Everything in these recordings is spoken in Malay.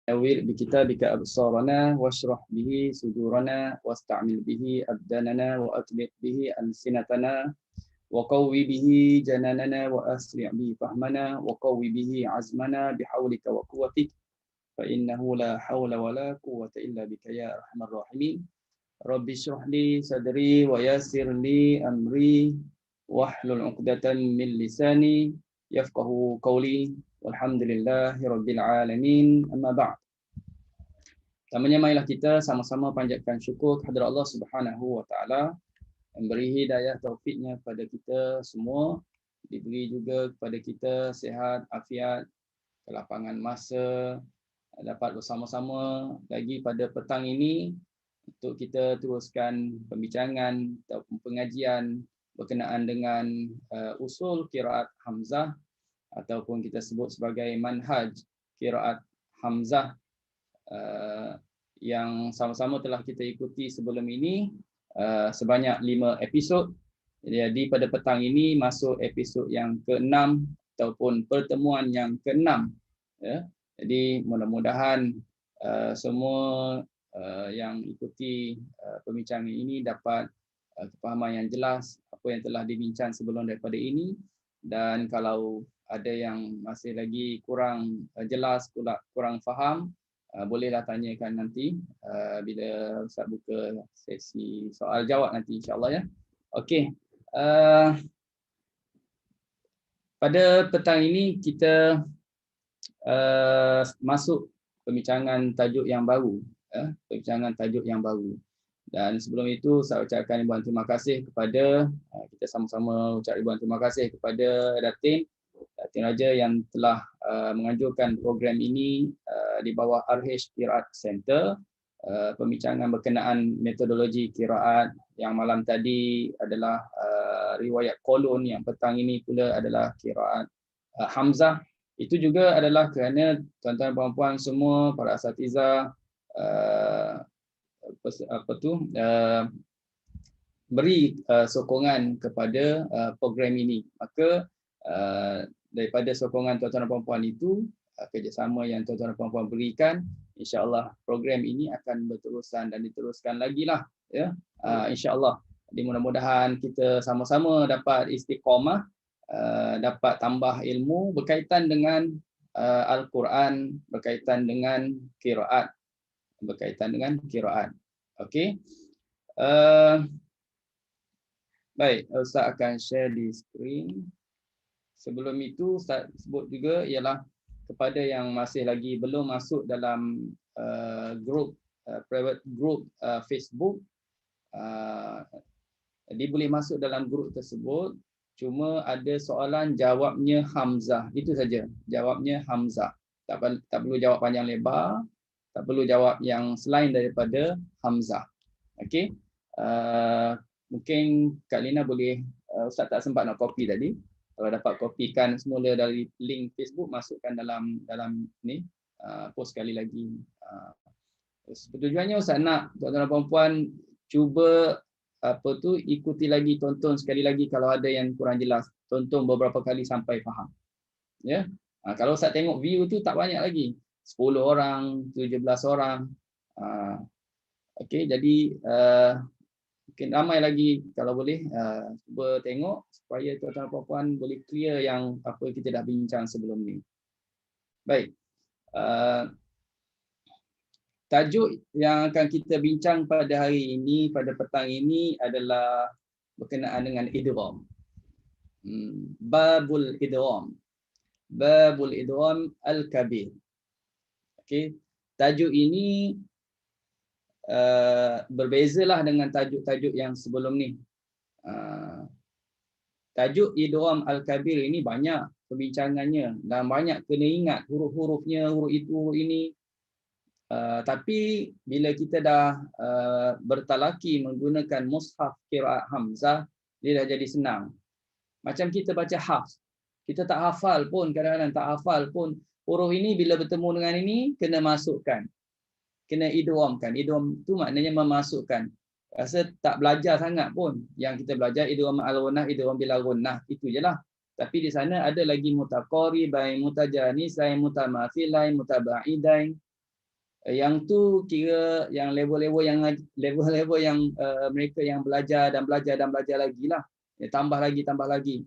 نوّر بكتابك أبصارنا واشرح به صدورنا واستعمل به أبداننا وأطلق به ألسنتنا وقوي به جناننا وأسرع به فهمنا وقوي به عزمنا بحولك وقوتك فإنه لا حول ولا قوة إلا بك يا أرحم الراحمين رب اشرح لي صدري ويسر لي أمري واحلل عقدة من لساني يفقه قولي والحمد لله رب العالمين أما بعد. Pertamanya marilah kita sama-sama panjatkan syukur kepada Allah Subhanahu wa taala yang beri hidayah taufiknya kepada kita semua, diberi juga kepada kita sihat, afiat, kelapangan masa, dapat bersama-sama lagi pada petang ini untuk kita teruskan pembincangan ataupun pengajian berkenaan dengan usul qiraat Hamzah ataupun kita sebut sebagai manhaj qiraat Hamzah yang sama-sama telah kita ikuti sebelum ini sebanyak 5 episod. Jadi pada petang ini masuk episod yang ke-6 ataupun pertemuan yang ke-6 ya. Jadi mudah-mudahan semua yang ikuti pembincangan ini dapat kefahaman yang jelas apa yang telah dibincang sebelum daripada ini, dan kalau ada yang masih lagi kurang jelas, kurang faham, bolehlah tanyakan nanti bila Ustaz buka sesi soal jawab nanti insya-Allah ya. Okey. Pada petang ini kita masuk pembincangan tajuk yang baru, pembincangan tajuk yang baru. Dan sebelum itu saya ucapkan ribuan terima kasih kepada kita sama-sama ucap ribuan terima kasih kepada Datin Raja yang telah menganjurkan program ini di bawah RH Qiraat Center, pembincangan berkenaan metodologi qiraat. Yang malam tadi adalah riwayat Qulun, yang petang ini pula adalah qiraat Hamzah. Itu juga adalah kerana tuan-tuan dan puan-puan semua para asatizah beri sokongan kepada program ini. Maka daripada sokongan tuan-tuan dan puan-puan itu, kerjasama yang tuan-tuan dan puan-puan berikan, insya-Allah program ini akan berterusan dan diteruskan lagi lah ya, insya-Allah. Jadi mudah-mudahan kita sama-sama dapat istiqamah, dapat tambah ilmu berkaitan dengan Al-Quran, berkaitan dengan qiraat, Okey. Baik, Ustaz akan share di skrin. Sebelum itu Ustaz sebut juga ialah kepada yang masih lagi belum masuk dalam private group Facebook, dia boleh masuk dalam grup tersebut. Cuma ada soalan jawabnya Hamzah, itu saja. Jawabnya Hamzah. Tak perlu jawab panjang lebar, tak perlu jawab yang selain daripada Hamzah. Okey. Mungkin Kak Lina boleh, Ustaz tak sempat nak copy tadi. Kalau dapat kopikan semula dari link Facebook, masukkan dalam ni, post sekali lagi. Tujuannya Ustaz nak tuan-tuan dan puan-puan cuba ikuti lagi, tonton sekali lagi kalau ada yang kurang jelas, tonton beberapa kali sampai faham. Ya. Kalau Ustaz tengok view tu tak banyak lagi. 10 orang, 17 orang. Okey, jadi mungkin ramai lagi, kalau boleh cuba tengok supaya tuan-tuan dan puan-puan boleh clear yang apa kita dah bincang sebelum ni. Baik. Tajuk yang akan kita bincang pada hari ini, pada petang ini adalah berkenaan dengan idgham. Babul idgham. Babul idgham al-kabir. Okey. Tajuk ini berbezalah dengan tajuk-tajuk yang sebelum ni. Tajuk idgham al-kabir ini banyak perbincangannya dan banyak kena ingat huruf-hurufnya, huruf itu, huruf ini. Tapi bila kita dah bertalaki menggunakan mushaf qiraat Hamzah, dia dah jadi senang. Macam kita baca hafz, kita tak hafal pun, kadang-kadang tak hafal pun, huruf ini bila bertemu dengan ini kena masukkan, kena idghamkan. Idgham tu maknanya memasukkan. Rasa tak belajar sangat pun. Yang kita belajar idgham al-ghunnah, idgham bil ghunnah, itu jelah. Tapi di sana ada lagi mutaqaribain, mutajanisain, mutamatsilain, mutabaidain. Yang tu kira yang level-level yang mereka yang belajar dan belajar lagi lah. Tambah lagi.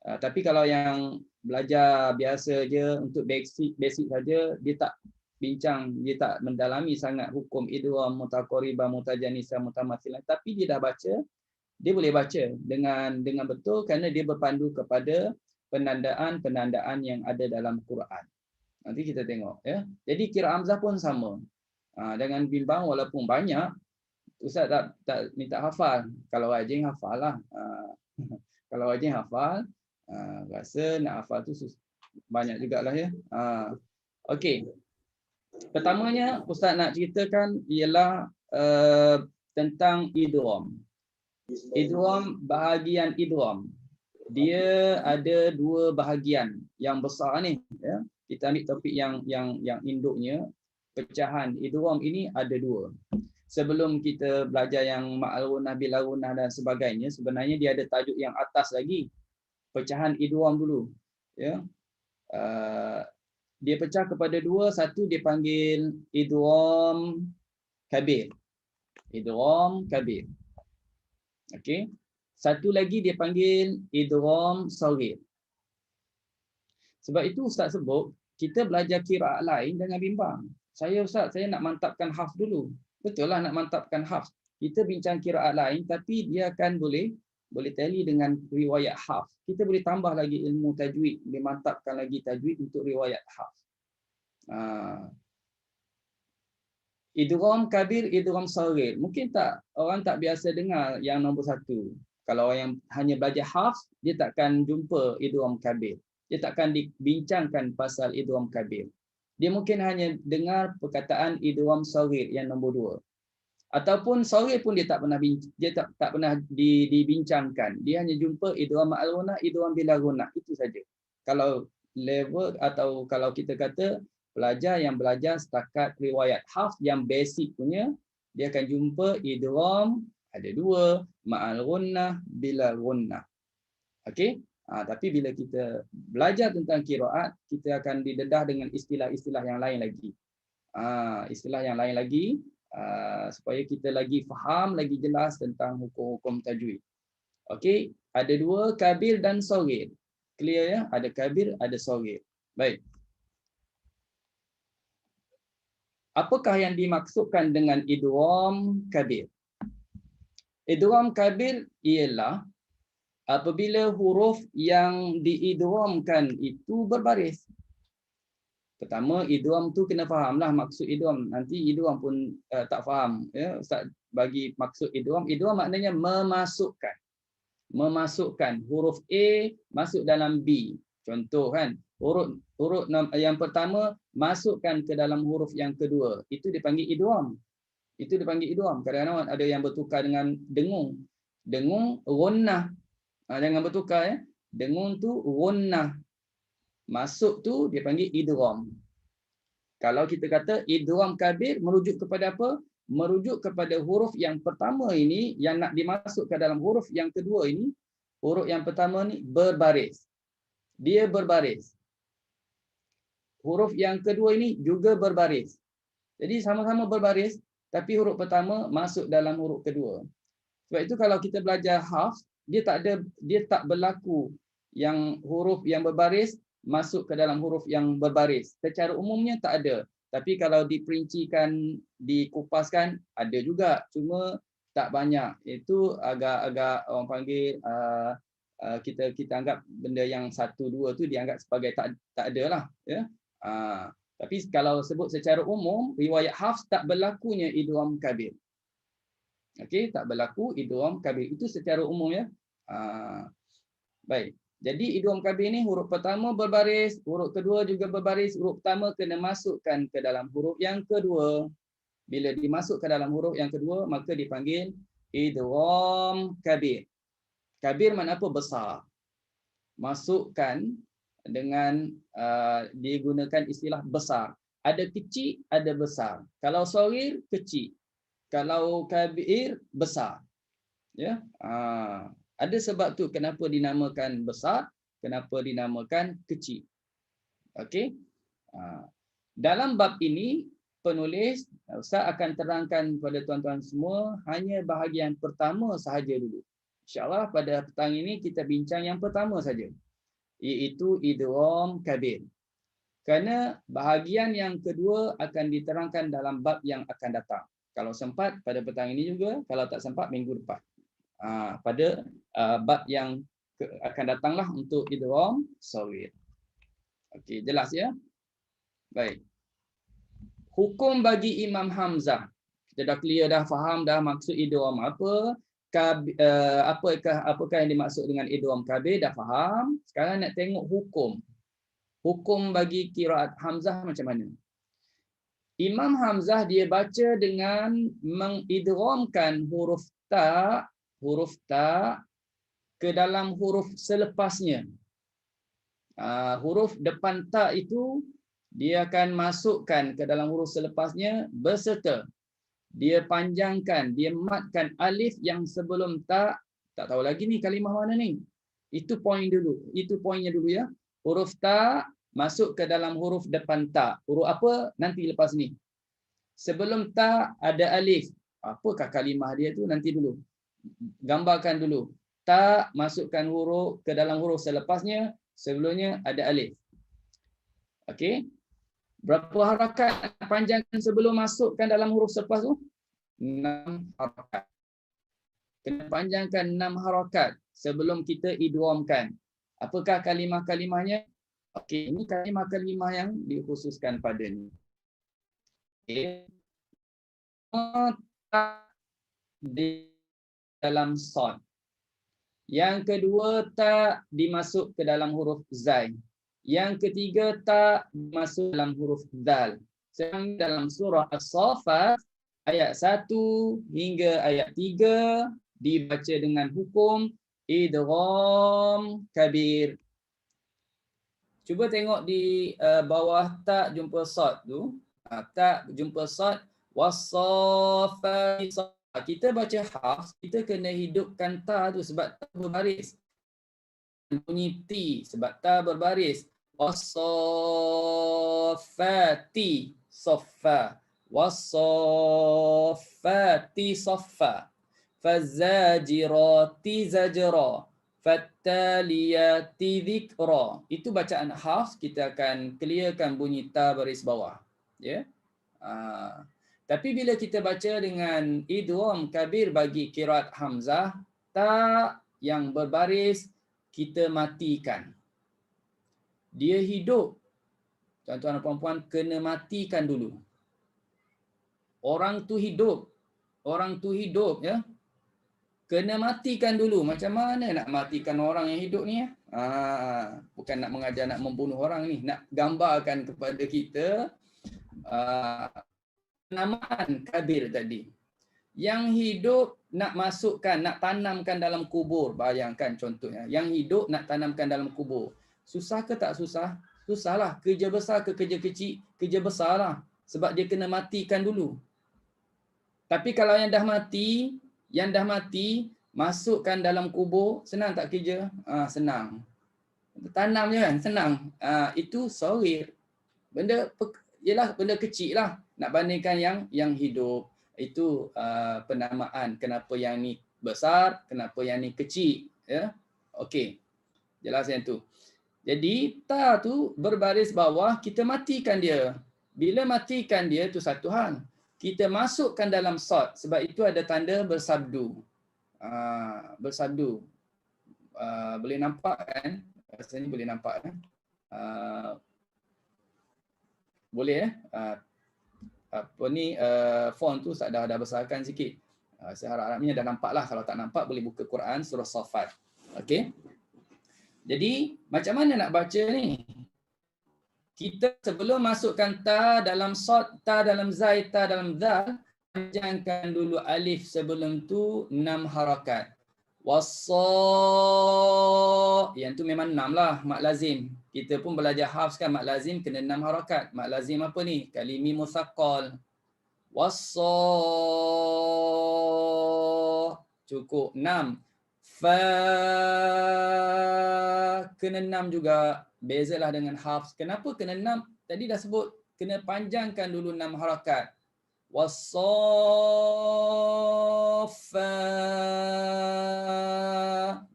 Tapi kalau yang belajar biasa je untuk basic saja, dia tak bincang, dia tak mendalami sangat hukum idgham, mutaqaribah, mutajanisah, mutamathilah, tapi dia dah baca, dia boleh baca dengan betul kerana dia berpandu kepada penandaan yang ada dalam Quran. Nanti kita tengok ya. Jadi kira Hamzah pun sama. Jangan bimbang walaupun banyak, Ustaz tak minta hafal. Kalau rajin hafal lah. Kalau rajin hafal, rasa nak hafal tu banyak jugalah ya. Okey. Pertamanya Ustaz nak ceritakan ialah tentang idgham. Idgham, bahagian idgham. Dia ada dua bahagian yang besar ni ya. Kita ambil topik yang induknya, pecahan idgham ini ada dua. Sebelum kita belajar yang ma'al-runah, bil-runah dan sebagainya, sebenarnya dia ada tajuk yang atas lagi. Pecahan idgham dulu. Ya. Dia pecah kepada dua. Satu dia panggil idgham kabir. Idgham kabir. Okey. Satu lagi dia panggil idgham saghir. Sebab itu Ustaz sebut, kita belajar qiraat lain jangan bimbang. Ustaz, saya nak mantapkan hafz dulu. Betul lah nak mantapkan hafz. Kita bincang qiraat lain tapi dia akan boleh tally dengan riwayat hafz. Kita boleh tambah lagi ilmu tajwid, boleh mantapkan lagi tajwid untuk riwayat hafz. Idgham kabir, idgham saghir. Mungkin orang tak biasa dengar yang nombor satu. Kalau orang yang hanya belajar hafz, dia takkan jumpa idgham kabir. Dia takkan dibincangkan pasal idgham kabir. Dia mungkin hanya dengar perkataan idgham saghir yang nombor dua. Ataupun saghir pun dia tak pernah dibincangkan. Dia hanya jumpa idgham ma'al-runah, idgham bila-runah. Itu saja. Kalau level atau kalau kita kata pelajar yang belajar setakat riwayat hafz yang basic punya, dia akan jumpa idgham ada dua, ma'al-runnah, bila-runnah. Okey? Tapi bila kita belajar tentang qiraat, kita akan didedah dengan istilah-istilah yang lain lagi. Istilah yang lain lagi supaya kita lagi faham, lagi jelas tentang hukum-hukum tajwid. Okey, ada dua, kabir dan saghir. Clear ya? Ada kabir, ada saghir. Baik. Apakah yang dimaksudkan dengan idgham kabir? Idgham kabir ialah apabila huruf yang diidghamkan itu berbaris. Pertama, idgham tu kena fahamlah maksud idgham. Nanti idgham pun tak faham. Ya, Ustaz bagi maksud idgham. Idgham maknanya memasukkan. Memasukkan huruf A masuk dalam B. Contoh kan, huruf yang pertama masukkan ke dalam huruf yang kedua. Itu dipanggil idgham. Itu dipanggil idgham. Kadang-kadang ada yang bertukar dengan dengung. Dengung, runnah. Jangan bertukar ya. Dengung tu runnah. Masuk tu dia panggil idgham. Kalau kita kata idgham kabir merujuk kepada apa? Merujuk kepada huruf yang pertama ini yang nak dimasukkan dalam huruf yang kedua ini. Huruf yang pertama ni berbaris. Dia berbaris. Huruf yang kedua ini juga berbaris. Jadi sama-sama berbaris tapi huruf pertama masuk dalam huruf kedua. Sebab itu kalau kita belajar hafz, dia tak berlaku yang huruf yang berbaris masuk ke dalam huruf yang berbaris. Secara umumnya tak ada. Tapi kalau diperincikan, dikupaskan, ada juga. Cuma tak banyak. Itu agak orang panggil, kita anggap benda yang satu, dua tu dianggap sebagai tak ada lah. Ya? Tapi kalau sebut secara umum, riwayat hafz tak berlakunya idgham kabir. Okey, tak berlaku idgham kabir. Itu secara umum ya. Baik. Jadi idgham kabir ni huruf pertama berbaris, huruf kedua juga berbaris. Huruf pertama kena masukkan ke dalam huruf yang kedua. Bila dimasuk ke dalam huruf yang kedua, maka dipanggil idgham kabir. Kabir makna apa? Besar. Masukkan dengan digunakan istilah besar. Ada kecil, ada besar. Kalau saghir, kecil. Kalau kabir, besar. Ya. Ada sebab tu kenapa dinamakan besar, kenapa dinamakan kecil. Okey. Dalam bab ini penulis, Ustaz akan terangkan kepada tuan-tuan semua hanya bahagian pertama sahaja dulu. InsyaAllah pada petang ini kita bincang yang pertama saja, iaitu idgham kabir. Kerana bahagian yang kedua akan diterangkan dalam bab yang akan datang. Kalau sempat pada petang ini juga, kalau tak sempat minggu depan. Pada bab yang akan datanglah untuk idgham saghir. Okey, jelas ya? Baik. Hukum bagi Imam Hamzah. Kita dah clear, dah faham dah maksud idgham apa, apakah yang dimaksud dengan idgham kabir, dah faham. Sekarang nak tengok hukum. Hukum bagi qiraat Hamzah macam mana? Imam Hamzah dia baca dengan mengidghamkan huruf ta ke dalam huruf selepasnya. Huruf depan ta itu dia akan masukkan ke dalam huruf selepasnya beserta dia panjangkan, dia matkan alif yang sebelum ta. Tak tahu lagi ni kalimah mana ni. Itu poin dulu. Itu poinnya dulu ya. Huruf ta masuk ke dalam huruf depan ta. Huruf apa? Nanti lepas ni. Sebelum ta ada alif. Apakah kalimah dia tu? Nanti dulu. Gambarkan dulu. Ta masukkan huruf ke dalam huruf selepasnya. Sebelumnya ada alif. Okey. Berapa harakat panjangkan sebelum masukkan dalam huruf selepas tu? 6 harakat. Kena panjangkan 6 harakat sebelum kita idghamkan. Apakah kalimah-kalimahnya? Okey, ini kalimah-kalimah yang dikhususkan pada ni. Okey. Di dalam sad. Yang kedua, tak dimasuk ke dalam huruf zai. Yang ketiga, tak masuk dalam huruf dal. Sedang dalam surah As-Saffat ayat 1 hingga ayat 3 dibaca dengan hukum idgham kabir. Cuba tengok di bawah tak jumpa sad tu. Tak jumpa sad was-saffat. Kita baca hafs, kita kena hidupkan ta tu sebab ta berbaris. Bunyi ti sebab ta berbaris. Was-saffati saffa, was-saffati saffa, faz-zajirati zajra, fattaliyati dhikra. Itu bacaan hafs, kita akan clearkan bunyi ta baris bawah. Ya. Tapi bila kita baca dengan idgham kabir bagi qiraat Hamzah, ta yang berbaris kita matikan. Dia hidup. Tuan-tuan dan puan-puan kena matikan dulu. Orang tu hidup. Orang tu hidup ya. Kena matikan dulu. Macam mana nak matikan orang yang hidup ni ya? Bukan nak mengajar nak membunuh orang ni, nak gambarkan kepada kita penamaan kabir tadi. Yang hidup nak masukkan, nak tanamkan dalam kubur. Bayangkan contohnya. Yang hidup nak tanamkan dalam kubur. Susah ke tak susah? Susahlah. Kerja besar ke kerja kecil? Kerja besarlah. Sebab dia kena matikan dulu. Tapi kalau yang dah mati, masukkan dalam kubur, senang tak kerja? Senang. Tanam je kan? Senang. Itu saghir. Benda kecil lah. Nak bandingkan yang hidup. Itu penamaan kenapa yang ni besar, kenapa yang ni kecil. Ya? Okey. Jelas yang tu. Jadi ta tu berbaris bawah, kita matikan dia. Bila matikan dia tu satu hal. Kita masukkan dalam sad sebab itu ada tanda bersabdu. Bersabdu. Boleh nampak kan? Rasanya boleh nampak kan? Boleh font tu dah besarkan sikit. Saya harap-harapnya dah nampak lah. Kalau tak nampak boleh buka Quran surah Saffat. Okey. Jadi macam mana nak baca ni? Kita sebelum masukkan ta dalam sad, ta dalam zai, ta dalam dal, panjangkan dulu alif sebelum tu 6 harakat. Yang tu memang 6 lah, mak lazim. Kita pun belajar hafs kan, mak lazim kena 6 harakat. Mak lazim apa ni? Kalimi musaqqal. Cukup 6. Fa kena 6 juga. Bezalah dengan hafs. Kenapa kena 6? Tadi dah sebut kena panjangkan dulu 6 harakat. Wassaffa.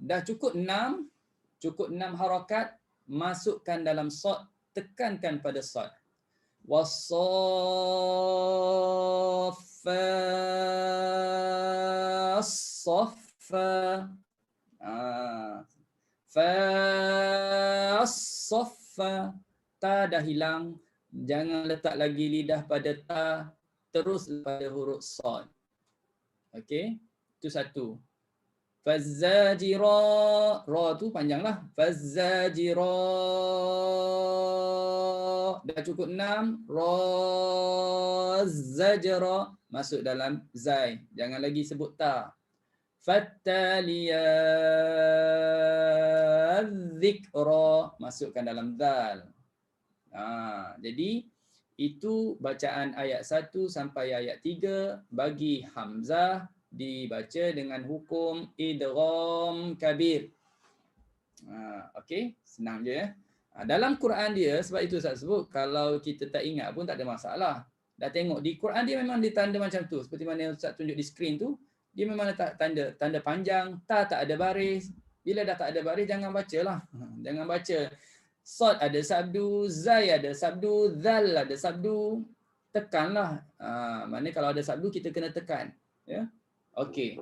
Dah cukup 6 harakat, masukkan dalam sad, tekankan pada sad. Wassaffa, as-saffa. Fa-as-saffa. Ta dah hilang, jangan letak lagi lidah pada ta, terus pada huruf sad. Okey, itu satu. Fazajira, ra tu panjanglah. Fazajira. Dah cukup 6. Ra zajra, masuk dalam zai. Jangan lagi sebut ta. Fattaliyat dzikra, masukkan dalam dal. Jadi itu bacaan ayat 1 sampai ayat 3 bagi hamzah dibaca dengan hukum idgham kabir. Okey, senang je ya. Dalam Quran dia, sebab itu saya sebut, kalau kita tak ingat pun tak ada masalah. Dah tengok di Quran dia memang ditanda macam tu, seperti mana Ustaz tunjuk di skrin tu, dia memang letak tanda panjang, ta tak ada baris. Bila dah tak ada baris, jangan bacalah. Jangan baca. Sad ada sabdu, zai ada sabdu, zal ada sabdu. Tekanlah. Mana kalau ada sabdu kita kena tekan. Ya. Okey.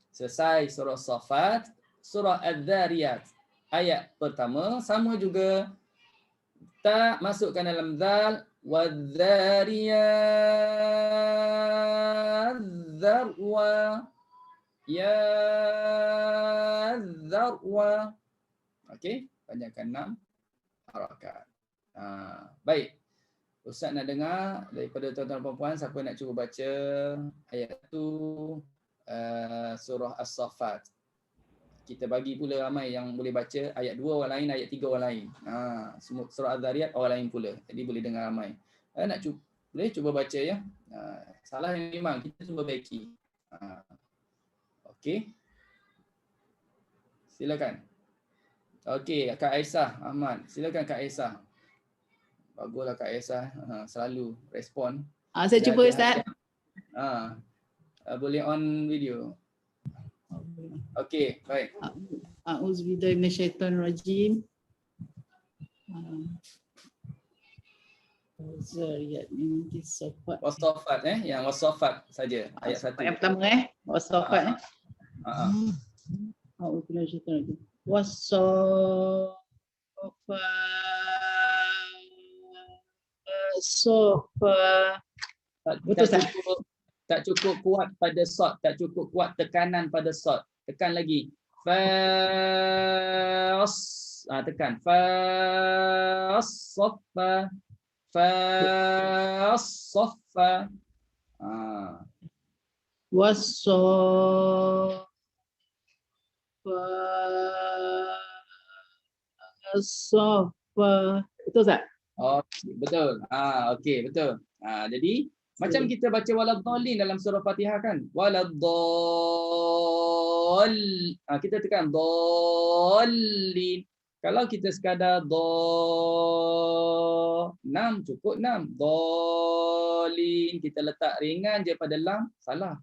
Selesai surah Safat, surah Adz-Dzariyat. Ayat pertama sama juga, ta masukkan dalam zal, wadz-dzariyat dzarwa, ya dzarwa. Okey, panjangkan 6 harakat. Baik. Ustaz nak dengar daripada tuan-tuan dan puan-puan, siapa nak cuba baca ayat tu, surah As-Saffat. Kita bagi pula ramai yang boleh baca ayat 2 orang lain, ayat 3 orang lain. Surah Az-Zariyat orang lain pula. Jadi boleh dengar ramai. Nak cuba, boleh cuba baca ya. Salah yang memang kita cuba baiki. Okey. Silakan. Okey, Kak Aisyah Ahmad. Silakan Kak Aisyah. Baguslah Kak Aisyah, selalu respon. Saya cuba Ustaz. Boleh on video. Okey, baik. A'udzubillahi minasyaitonirrajim. Zariyat ini Safat. Wasafat yang wasafat saja ayat 1. Yang pertama wasafat A'udzubillahi minasyaitonirrajim. Wasafat. Tak cukup kuat pada sad, tak cukup kuat tekanan pada sad. Tekan lagi. Fas. Tekan. Fas-saffa. Fas-saffa. Was-saffa. Betul tak? Okey, betul. Okey, betul. Jadi macam kita baca waladdallin dalam surah Fatihah kan? Waladdall. Kita tekan dallin. Kalau kita sekadar 6 cukup 6. Dallin, kita letak ringan je pada lam, salah.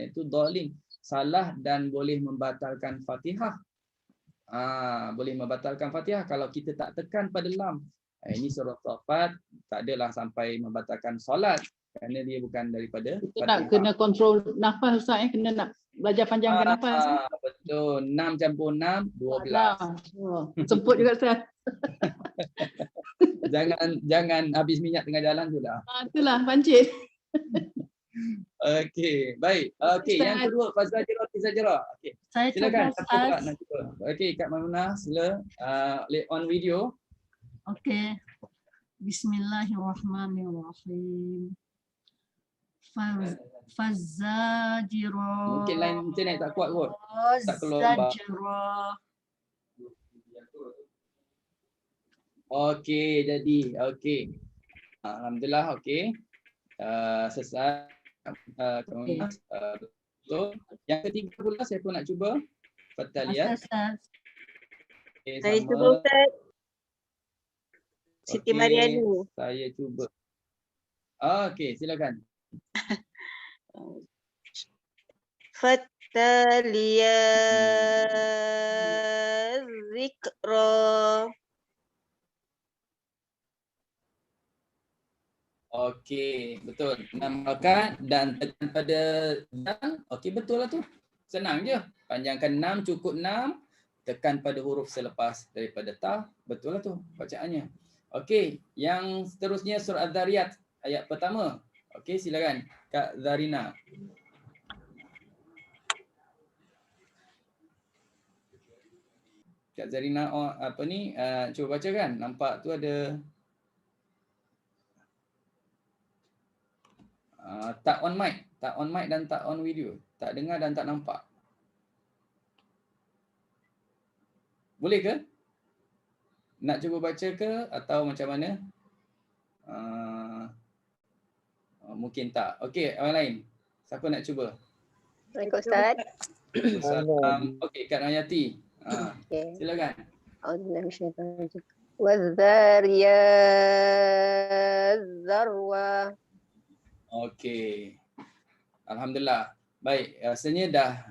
Itu dallin. Salah dan boleh membatalkan Fatihah. Boleh membatalkan Fatihah kalau kita tak tekan pada lam. Ini surah Safat tak adalah sampai membatalkan solat kerana dia bukan daripada Kita Fatihah. Nak kena kontrol nafas Ustaz kena nak belajar panjangkan nafas. Betul. 6 campur 6 12. Semput juga Ustaz. jangan habis minyak tengah jalan tu dah. Itulah pancit. Okey, baik. Okey, yang kedua Fazajira Tizajira. Okey. Silakan Ustaz. Okey, Kak Maimunah sila on video. Okey. Bismillahirrahmanirrahim. Fazajira. Mungkin line internet tak kuat kot. Tak keluar. Okey, jadi okey. Alhamdulillah okey. Selesai. Betul. Yang ketiga pula saya pun nak cuba. Fattaliyat. Saya cuba Ustaz. Siti Marianu. Saya cuba. Okey, silakan. Fattaliyaz zikra. Okey, betul. 6 harakat dan tekan pada dal. Okey, betul lah tu. Senang je. Panjangkan 6, cukup 6. Tekan pada huruf selepas daripada ta. Betul lah tu bacaannya. Okey, yang seterusnya surah Az-Zariyat ayat pertama. Okey, silakan Kak Zarina. Kak Zarina apa ni? Cuba bacakan. Nampak tu ada tak on mic. Tak on mic dan tak on video. Tak dengar dan tak nampak. Boleh ke? Nak cuba baca ke atau macam mana? Mungkin tak. Okey, orang lain. Siapa nak cuba? Assalamualaikum Ustaz. Ustaz, okey, Kak Nayati. Okey. Silakan. A'udzubillahi minasyaitonir rajim. Waz-zariyaz zarwa. Okey. Alhamdulillah. Baik, rasanya dah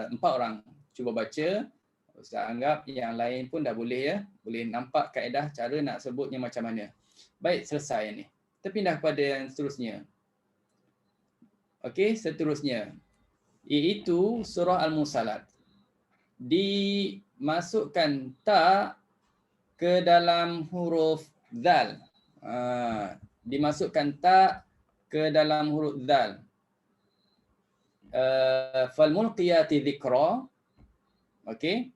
4 orang cuba baca. Ustaz anggap yang lain pun dah boleh ya. Boleh nampak kaedah cara nak sebutnya macam mana. Baik, selesai ni. Kita pindah kepada yang seterusnya. Okey, seterusnya. Iaitu surah Al-Mursalat. Dimasukkan ta ke dalam huruf zal. Dimasukkan ta ke dalam huruf zal. Falmulqiyati dzikra. Okey.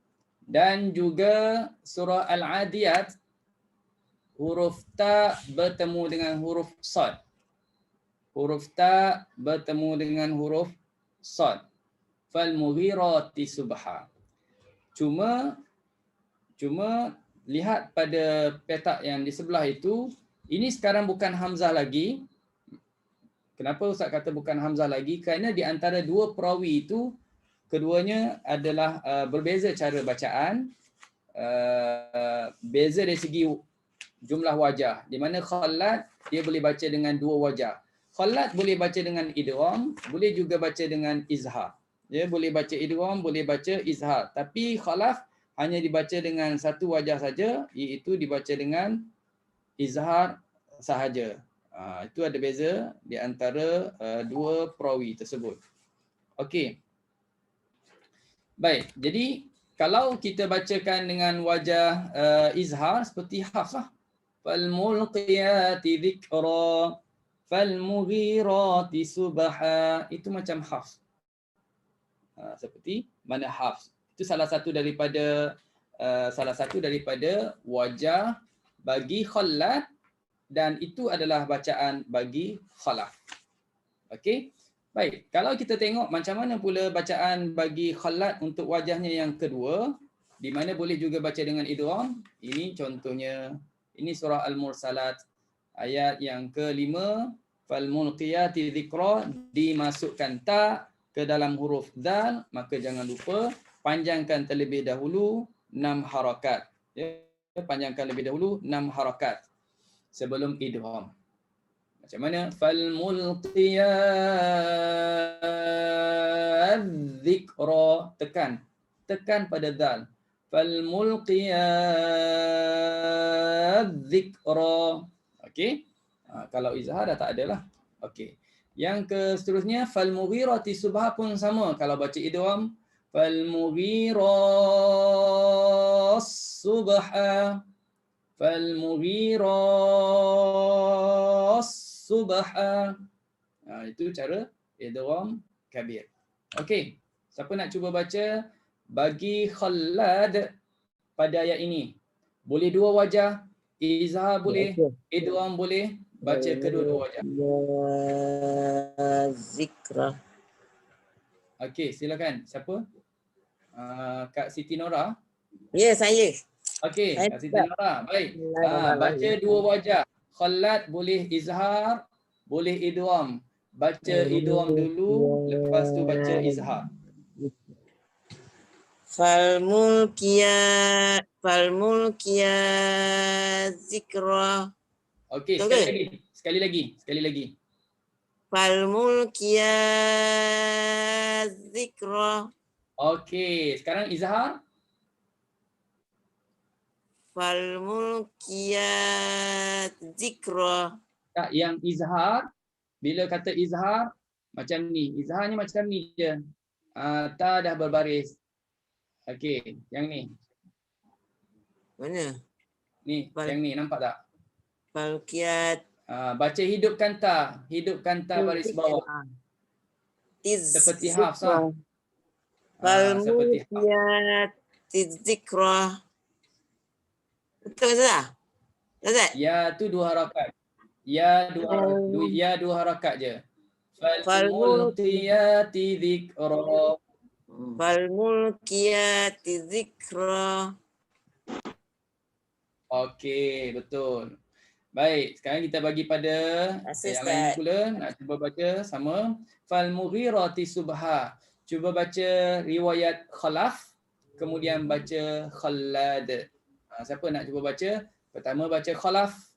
Dan juga surah Al-Adiyat huruf ta bertemu dengan huruf sad. Huruf ta bertemu dengan huruf sad. Falmughirati subha. Cuma lihat pada petak yang di sebelah itu, ini sekarang bukan hamzah lagi. Kenapa Ustaz kata bukan hamzah lagi? Kerana di antara dua perawi itu, keduanya adalah berbeza cara bacaan, beza dari segi jumlah wajah. Di mana Khalad dia boleh baca dengan dua wajah. Khalad boleh baca dengan idgham, boleh juga baca dengan izhar. Dia boleh baca idgham, boleh baca izhar. Tapi Khalaf hanya dibaca dengan satu wajah saja, iaitu dibaca dengan izhar sahaja. Itu ada beza di antara dua perawi tersebut. Okey. Baik, jadi kalau kita bacakan dengan wajah izhar seperti Hafs lah. Falmulqiyati dzikra, falmughirati subha. Itu macam Hafs. Seperti mana Hafs. Itu salah satu daripada wajah bagi Khalad dan itu adalah bacaan bagi Khalaf. Okey. Baik, kalau kita tengok macam mana pula bacaan bagi Khalad untuk wajahnya yang kedua, di mana boleh juga baca dengan idgham. Ini contohnya, ini surah Al-Mursalat ayat yang ke-5, falmulqiyati dzikra, dimasukkan ta ke dalam huruf zal, maka jangan lupa panjangkan terlebih dahulu 6 harakat. Ya, panjangkan lebih dahulu 6 harakat sebelum idgham. Macam mana? Falmulqiyaz dzikra, tekan pada zal. Falmulqiyaz dzikra. Okey? Kalau izhar dah tak adalah. Okey. Yang seterusnya falmughirati subha pun sama. Kalau baca idgham, falmughiras subha, falmughiras subha. Itu cara idgham kabir. Okey. Siapa nak cuba baca bagi Khalad pada ayat ini? Boleh dua wajah, izhar boleh, idgham boleh, baca kedua-dua wajah. Zikra. Okey, silakan. Siapa? Kak Siti Nora. Ya, saya. Okey, Kak Siti Nora. Baik. Baca dua wajah. Khalad boleh izhar, boleh idgham. Baca idgham dulu, lepas tu baca izhar. Falmulkiya zikra. Okey, Okay. sekali sekali lagi. Falmulkiyat zikra. Okey, sekarang izhar. Falmulkiyat zikra. Tak, yang izhar, bila kata izhar macam ni. Izharnya macam ni je. Ta dah berbaris. Okey, yang ni. Mana? Ni, Fal- yang ni nampak tak? Falkiyat Baca hidupkan ta baris bawah. Seperti hafs lah. Seperti hafs. Falmulkiyat zikra. Betul tak? Ustaz? Ya tu 2 harakat. Ya dua harakat je. Falmulqiyati dzikra. Falmulkiyat zikra. Okey, betul. Baik, sekarang kita bagi pada yang lain pula. Nak cuba baca sama. Falmughirati subha. Cuba baca riwayat Khalaf, kemudian baca Khallad. Siapa nak cuba baca? Pertama baca Khalaf,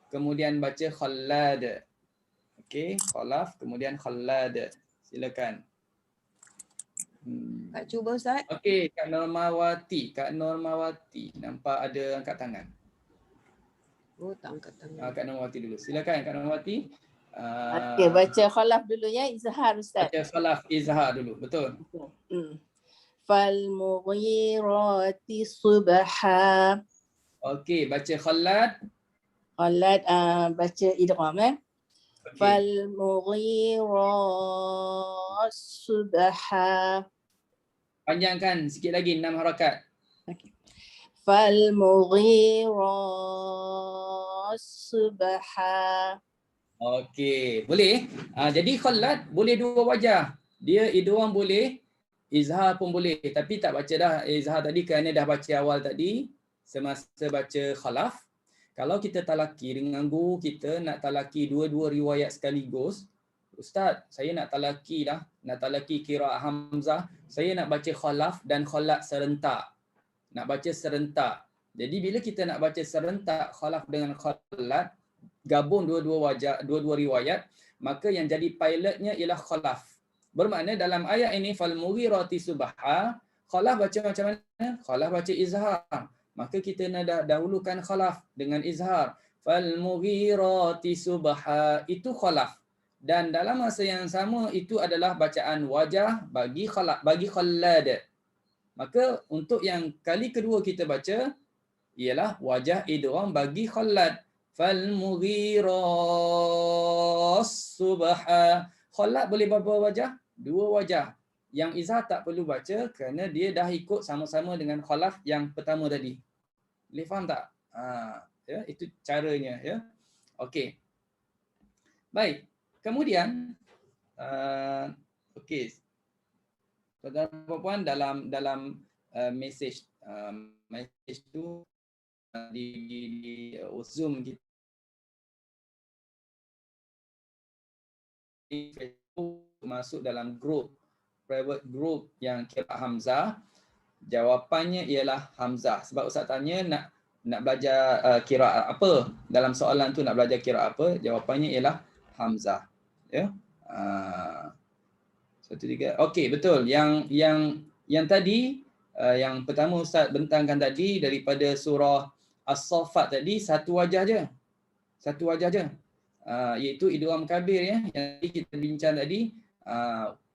kemudian baca Khallad. Okey, Khalaf kemudian Khallad. Silakan. Kak cuba Ustaz. Okey, Kak Normawati. Nampak ada angkat tangan. Oh, tak angkat tangan. Kak Normawati dulu. Silakan Kak Normawati. Okey, baca khalaf dulu ya, izhar Ustaz. Baca Khalaf izhar dulu. Betul. Falmughirati subha. Okey, baca Khallad. Khalad baca idgham Okey. Falmughirat subha. Panjangkan sikit lagi 6 harakat. Falmughirat subha. Okey, boleh. Jadi Khallad boleh dua wajah. Dia idgham boleh, izhar pun boleh. Tapi tak baca dah izhar tadi kerana dah baca awal tadi semasa baca Khalaf. Kalau kita talaki dengan guru kita nak talaki dua-dua riwayat sekaligus, Ustaz, saya nak talaki qiraat Hamzah, saya nak baca Khalaf dan Khalad serentak. Nak baca serentak. Jadi bila kita nak baca serentak Khalaf dengan Khalad, gabung dua-dua riwayat, maka yang jadi pilotnya ialah Khalaf. Bermakna dalam ayat ini falmughirati subha, Khalaf baca macam mana? Khalaf baca izhar. Maka kita nak dahulukan Khalaf dengan izhar. Falmughirati subha, itu Khalaf. Dan dalam masa yang sama itu adalah bacaan wajah bagi Khallad. Maka untuk yang kali kedua kita baca ialah wajah idgham bagi Khallad. Falmughiras subha. Khallad boleh berapa wajah? 2 wajah. Yang izhar tak perlu baca kerana dia dah ikut sama-sama dengan Khalaf yang pertama tadi. Boleh faham tak? Ya, itu caranya ya. Okey. Baik. Kemudian okey. Tuan-tuan dan puan dalam message tu di Zoom kita di Facebook masuk dalam private group yang qiraat Hamzah, jawapannya ialah Hamzah. Sebab Ustaz tanya nak belajar qiraat apa? Dalam soalan tu nak belajar qiraat apa? Jawapannya ialah Hamzah. Ya. 1 3. Okey, betul. Yang tadi yang pertama Ustaz bentangkan tadi daripada surah As-Saffat tadi satu wajah je. Iaitu idgham kabir ya. Yang kita bincang tadi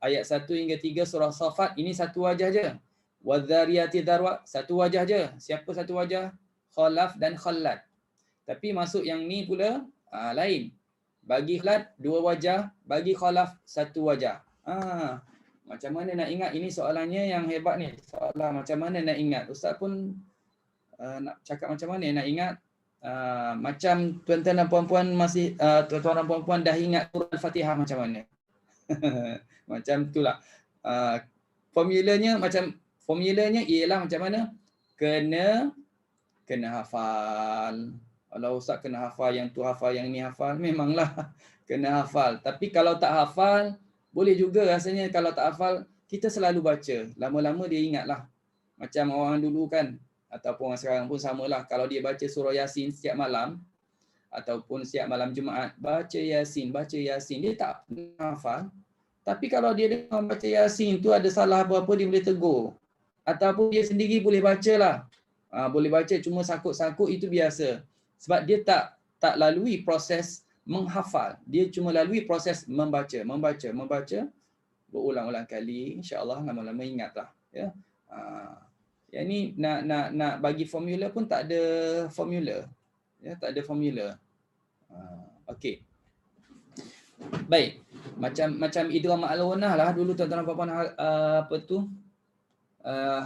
ayat 1 hingga 3 surah As-Saffat ini satu wajah je. Wadzariyati darwa satu wajah je. Siapa satu wajah? Khalaf dan Khallad. Tapi masuk yang ni pula lain. Bagi Khallad 2 wajah, bagi Khalaf 1 wajah. Macam mana nak ingat? Ini soalannya yang hebat ni. Soalan macam mana nak ingat? Ustaz pun nak cakap macam mana nak ingat. Macam tuan-tuan dan puan-puan masih tuan-tuan dan puan-puan dah ingat surah Al-Fatihah macam mana? Macam itulah. Formulanya ialah macam mana? Kena hafal. Kalau Ustaz kena hafal, yang tu hafal, yang ni hafal, memanglah kena hafal. Tapi kalau tak hafal, boleh juga rasanya kalau tak hafal, kita selalu baca. Lama-lama dia ingatlah. Macam orang dulu kan, ataupun orang sekarang pun samalah. Kalau dia baca surah Yasin setiap malam, ataupun siap malam Jumaat, baca Yasin. Dia tak pernah hafal. Tapi kalau dia dengar baca Yasin tu ada salah apa-apa, dia boleh tegur. Ataupun dia sendiri boleh baca lah. Boleh baca cuma sakut-sakut, itu biasa. Sebab dia tak lalui proses menghafal. Dia cuma lalui proses membaca. Berulang-ulang kali, insya-Allah lama-lama ingatlah. Ya. Yang ni nak bagi formula pun tak ada formula. Ya, tak ada formula. Okey. Baik. Macam idgham ma'al-ghunnah lah dulu tuan-tuan puan-puan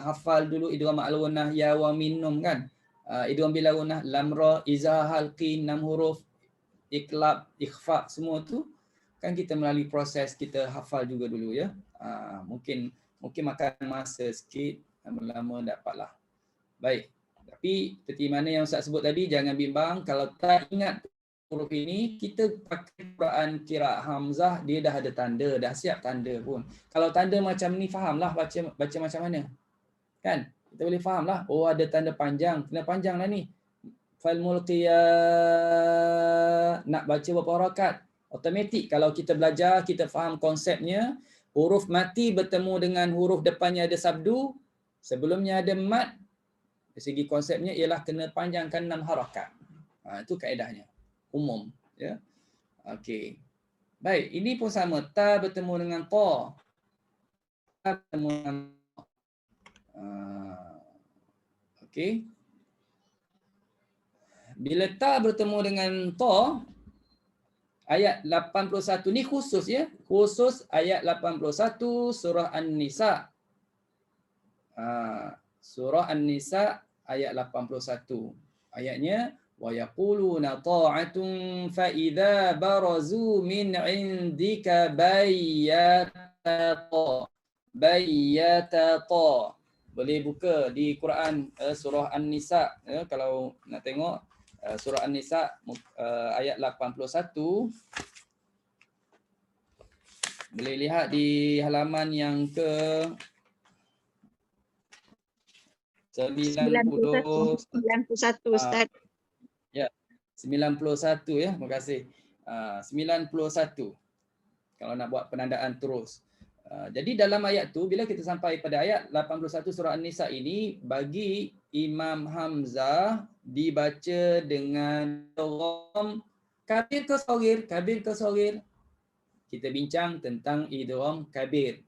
hafal dulu idgham ma'al-ghunnah ya wa minum kan. Idgham bila ghunnah lam ra iza halqin 6 huruf iqlab ikhfa semua tu kan kita melalui proses kita hafal juga dulu ya. Mungkin makan masa sikit, lama-lama dapatlah. Baik. Tapi seperti mana yang Ustaz sebut tadi, jangan bimbang kalau tak ingat huruf ini, kita pakai Quran qiraat Hamzah, dia dah ada tanda, dah siap tanda pun. Kalau tanda macam ni fahamlah baca macam mana. Kan? Kita boleh fahamlah. Oh, ada tanda panjang, kena panjanglah ni. Fal mulqiyat, nak baca berapa harakat? Automatik kalau kita belajar, kita faham konsepnya, huruf mati bertemu dengan huruf depannya ada sabdu, sebelumnya ada mat. Dari segi konsepnya ialah kena panjangkan 6 harakat. Itu kaedahnya. Umum. Ya. Okey. Baik, ini pun sama. Ta bertemu dengan ta. Ta bertemu dengan okey. Bila ta bertemu dengan ta, ayat 81 ni khusus ya. Khusus ayat 81 surah An-Nisa. Surah An-Nisa ayat 81. Ayatnya wa yaquluna ta'atun fa idza barazu min 'indika bayyata Boleh buka di Quran surah An-Nisa ya, kalau nak tengok surah An-Nisa ayat 81. Boleh lihat di halaman yang ke 91 Ustaz. Ya, 91 ya, terima kasih. 91 kalau nak buat penandaan terus. Jadi dalam ayat tu bila kita sampai pada ayat 81 surah An-Nisa ini, bagi Imam Hamzah dibaca dengan idgham kabir ke saghir. Kita bincang tentang idgham kabir.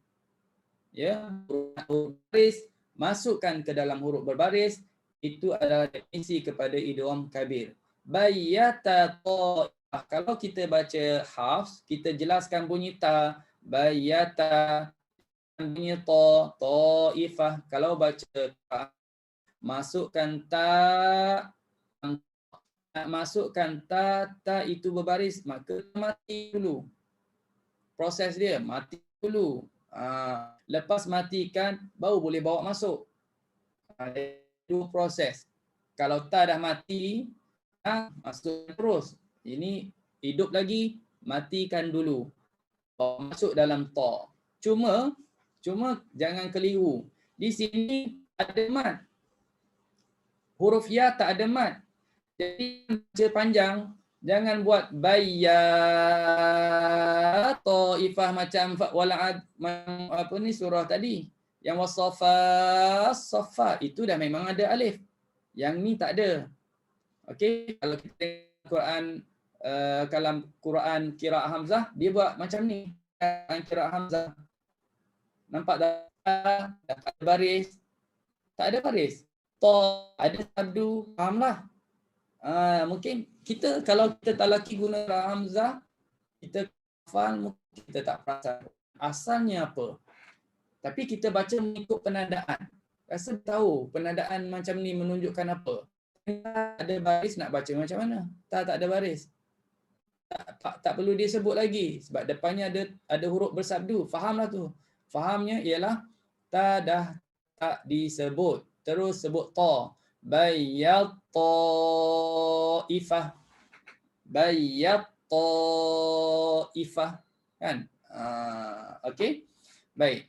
Ya, huruf baris masukkan ke dalam huruf berbaris, itu adalah definisi kepada idgham kabir. Bayyata ta'ifah. Kalau kita baca Hafs, kita jelaskan bunyi ta. Bayyata bunyi ta, ta'ifah. Kalau baca masukkan ta, masukkan ta itu berbaris, maka mati dulu. Proses dia mati dulu. Lepas matikan baru boleh bawa masuk. Itu proses. Kalau ta dah mati, masuk terus. Ini hidup lagi, matikan dulu. Bawa masuk dalam ta. Cuma jangan keliru. Di sini ada mat. Huruf ya tak ada mat. Jadi baca panjang, jangan buat bayyat ta'ifah macam wala'ad apa ni surah tadi. Yang wasafa itu dah memang ada alif. Yang ni tak ada. Okey, kalau kita tengok Quran kalam Quran qiraat Hamzah, dia buat macam ni. Qiraat Hamzah. Nampak dah ada baris. Tak ada baris. Ta ada sabdu, fahamlah. Mungkin kita kalau kita tak laki guna Hamzah, kita hafal, mungkin kita tak perasan asalnya apa. Tapi kita baca mengikut penandaan. Rasa tahu penandaan macam ni menunjukkan apa. Ada baris nak baca macam mana? Tak ada baris. Tak perlu dia sebut lagi sebab depannya ada huruf bersabdu. Fahamlah tu. Fahamnya ialah ta dah tak disebut. Terus sebut ta. Bayyat ta'ifah. Bayyat ta'ifah. Kan? Okey. Baik.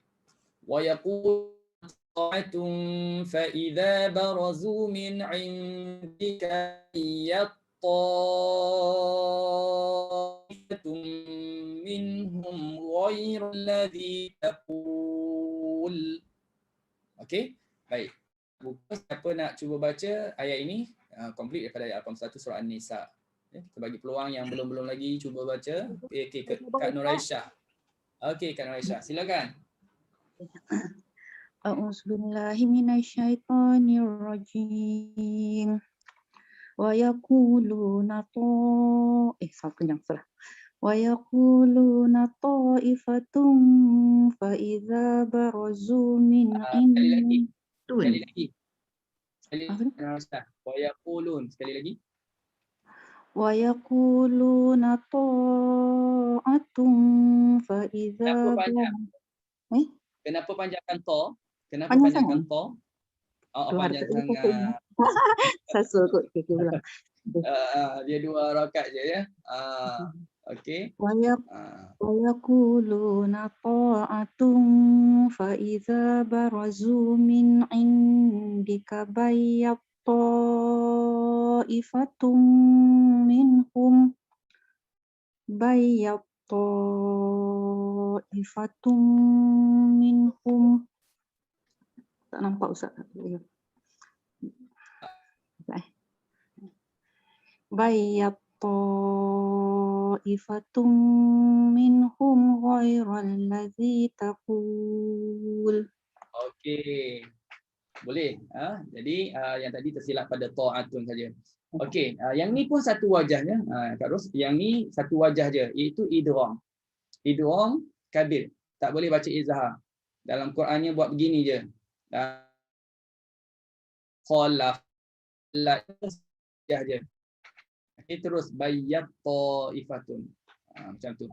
Wa yaqul ta'atun fa idza barazu min 'indika ta'ifatum minhum ghairu alladhi taqul. Okey, baik. Buku siapa nak cuba baca ayat ini, complete daripada ayat 81 surah An-Nisa. Kita bagi peluang yang belum lagi cuba baca. Okey, Kak Nuraisyah. Okey, Kak Nuraisyah, silakan. A'udzubillahi minasyaitonirrajim. Wa yaquluna Wa yaquluna ta'ifatum fa idza barazu min Sekali lagi. Sekali lagi. Apa tu? Wa yaqulun. Sekali lagi. Wa yaquluna ta'atum fa idza Kenapa panjang? Kenapa panjangkan to? Kenapa Panjang panjangkan sangat? to? Keluar Panjang tak boleh sangat. kata Sasul kot kira ulang. Dia 2 rakaat je ya. Okey. Wa yaquluna ta'atum fa idza barazu min indika bayyat ta'ifatum minhum tak nampak Ustaz. Bayyat ta'ifatum minhum ghairal ladzi taqul. Okey. Boleh. Jadi yang tadi tersilap pada ta'atun saja. Okey, yang ni pun satu wajahnya. Kak Ros, yang ni satu wajah je, iaitu idgham. Idgham kabir. Tak boleh baca izhar. Dalam Qurannya buat begini je. Khalaf la wajah je. Okey, terus bayyat ta'ifatun. Macam tu.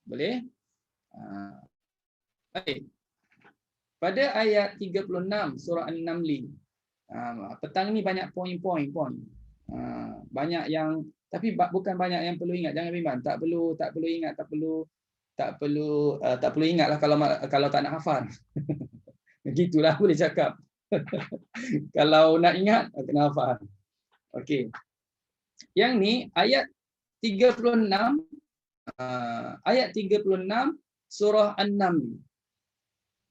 Boleh? Baik. Pada ayat 36 surah An-Naml. Petang ni banyak poin. Banyak yang, tapi bukan banyak yang perlu ingat. Jangan bimbang. Tak perlu ingat, tak perlu ingatlah kalau tak nak hafal. Begitulah boleh cakap. Kalau nak ingat kena hafal. Okey. Yang ni ayat 36 surah An-Naml.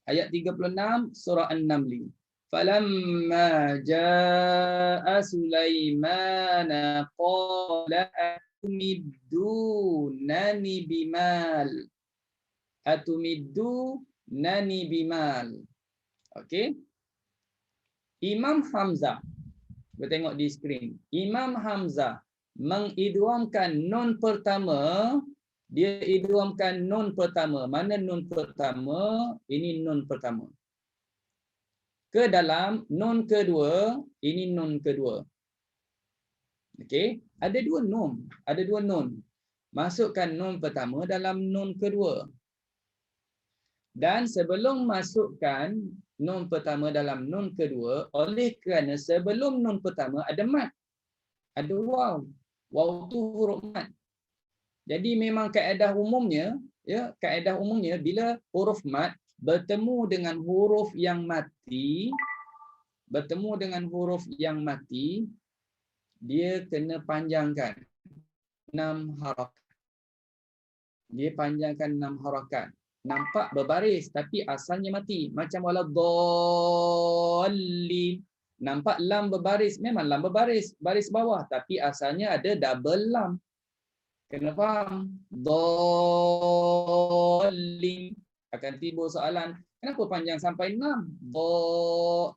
Ayat 36 surah An-Naml. Falamma jaa Sulaimana qala atumiddunani bimal. Okey. Imam Hamzah, kita tengok di skrin. Imam Hamzah mengidghamkan nun pertama. Dia idghamkan nun pertama. Mana nun pertama? Ini nun pertama. Ke dalam nun kedua, ini nun kedua. Okey, ada dua nun. Masukkan nun pertama dalam nun kedua. Dan sebelum masukkan nun pertama dalam nun kedua, oleh kerana sebelum nun pertama ada mat. Ada waw. Waw tu huruf mat. Jadi memang kaedah umumnya bila huruf mat bertemu dengan huruf yang mati, dia kena panjangkan 6 harakat. Dia panjangkan 6 harakat. Nampak berbaris tapi asalnya mati. Macam waladdallin. Nampak lam berbaris, memang lam berbaris, baris bawah, tapi asalnya ada double lam. Kena faham? Dallin. Akan timbul soalan, kenapa panjang sampai 6?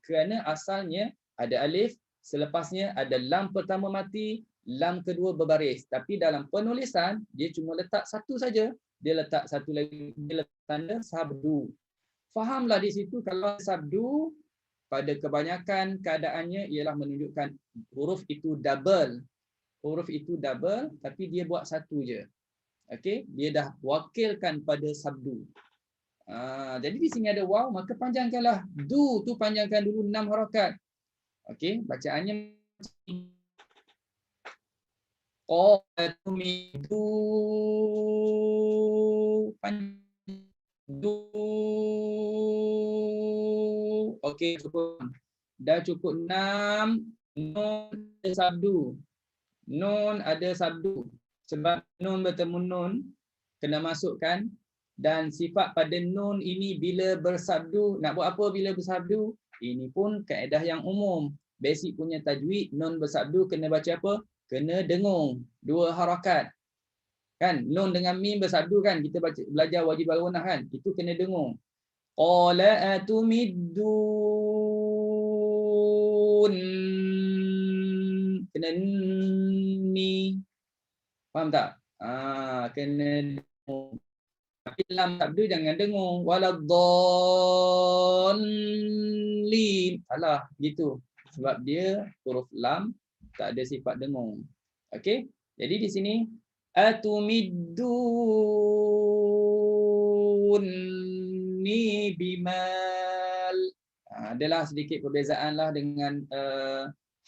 Kerana asalnya ada alif, selepasnya ada lam pertama mati, lam kedua berbaris. Tapi dalam penulisan, dia cuma letak satu saja. Dia letak satu lagi, dia letak tanda sabdu. Fahamlah di situ kalau sabdu, pada kebanyakan keadaannya ialah menunjukkan huruf itu double. Huruf itu double tapi dia buat satu je. Okey, dia dah wakilkan pada sabdu. Jadi di sini ada waw, maka panjangkanlah. Du tu panjangkan dulu 6 harakat. Okey, bacaannya qatumidu pandu. Okey, cukup. Dah cukup 6. Nun ada sabdu. Nun ada sabdu. Sebab nun bertemu nun kena masukkan, dan sifat pada nun ini bila bersabdu, nak buat apa bila bersabdu? Ini pun kaedah yang umum. Basic punya tajwid, nun bersabdu kena baca apa? Kena dengung. 2 harakat. Kan? Nun dengan mim bersabdu kan? Kita belajar wajib al-gunah kan? Itu kena dengung. Qala atumiddun. Kena ni. Faham tak? Kena dengung. Tapi lam sabdu jangan dengung. Waladdallin. Salah gitu. Sebab dia huruf lam tak ada sifat dengung. Okey? Jadi di sini atumidduni bimal. Adalah sedikit perbezaan lah dengan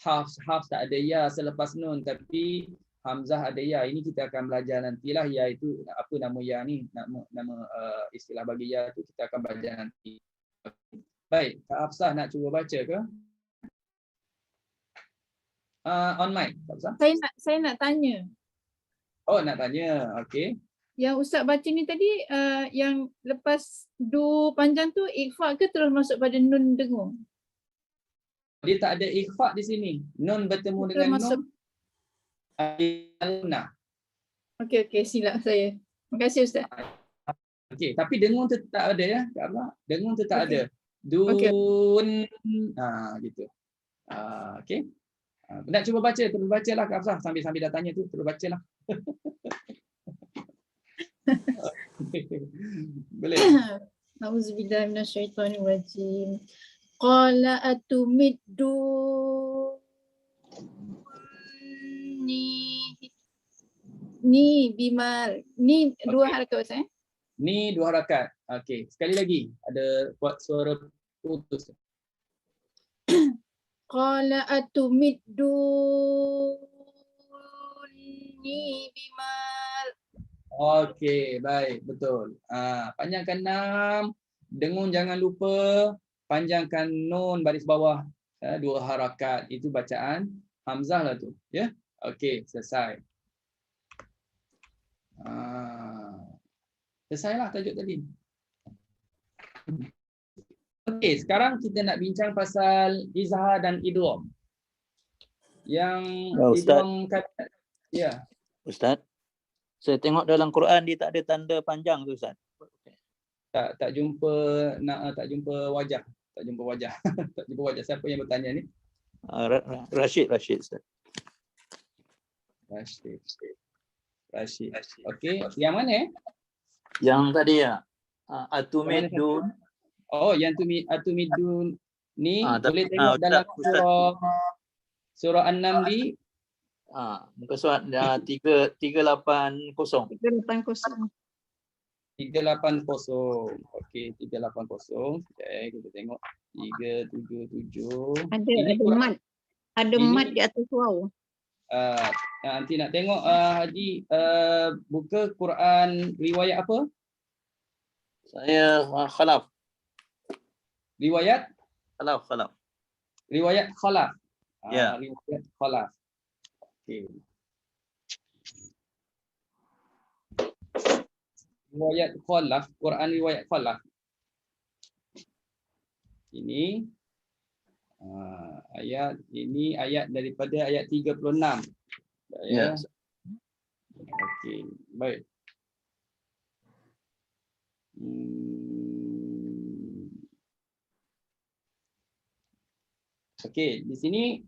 hafs tak ada ya selepas nun, tapi hamzah ada ya. Ini kita akan belajar nantilah. Ya itu apa nama ya ni, nama istilah bagi ya tu kita akan belajar nanti. Baik, Kak Hafsah nak cuba baca ke? On mic, Kak Hafsah. Saya nak tanya. Oh, nak tanya. Okey. Yang Ustaz baca ni tadi yang lepas du panjang tu ikhfa ke terus masuk pada nun dengung? Dia tak ada ikhfa di sini. Nun bertemu Terus dengan masuk. nun. Okey, silap saya. Terima kasih Ustaz. Okey, tapi dengung tu tak ada ya, Kak Abah. Dengung tu tak ada. Dun. Gitu. Okey. Nak cuba baca, terus bacalah Kak Hafsah sambil dah tanya tu, terus bacalah. Boleh. Auzubillahi minasyaitonirrajim. Qala ni bimal. Ni 2 harakat Ustaz. Ni 2 harakat. Okey, sekali lagi ada buat suara putus. Qala atumidduni bimal. Okey, baik, betul. Panjangkan 6, dengung jangan lupa, panjangkan nun baris bawah 2 harakat. Itu bacaan hamzah lah tu, ya. Okey, selesai. Selesailah tajuk tadi. Okey, sekarang kita nak bincang pasal izhar dan idgham. Yang idgham kata ya. Ustaz, saya tengok dalam Quran dia tak ada tanda panjang tu Ustaz. Tak jumpa wajah. Tak jumpa wajah. Tak jumpa wajah. Siapa yang bertanya ni? Rashid Ustaz. Rashid. Okey, yang mana Yang tadi ya. Atumiddun. Oh, yang atumiddun ni boleh tapi, tengok dalam surah An-Naml di muka surat 380. 380. 380. Okey, 380. Okey, kita tengok 377. Ada mat di atas waw. Nanti nak tengok Haji buka Quran riwayat apa? Saya Khalaf. Riwayat Khalaf. Riwayat Khalaf. Ya. Riwayat Khalaf. Okey. Riwayat Khalaf, Quran riwayat Khalaf. Ini ayat daripada ayat 36. Ya. Okey, baik. Okey, di sini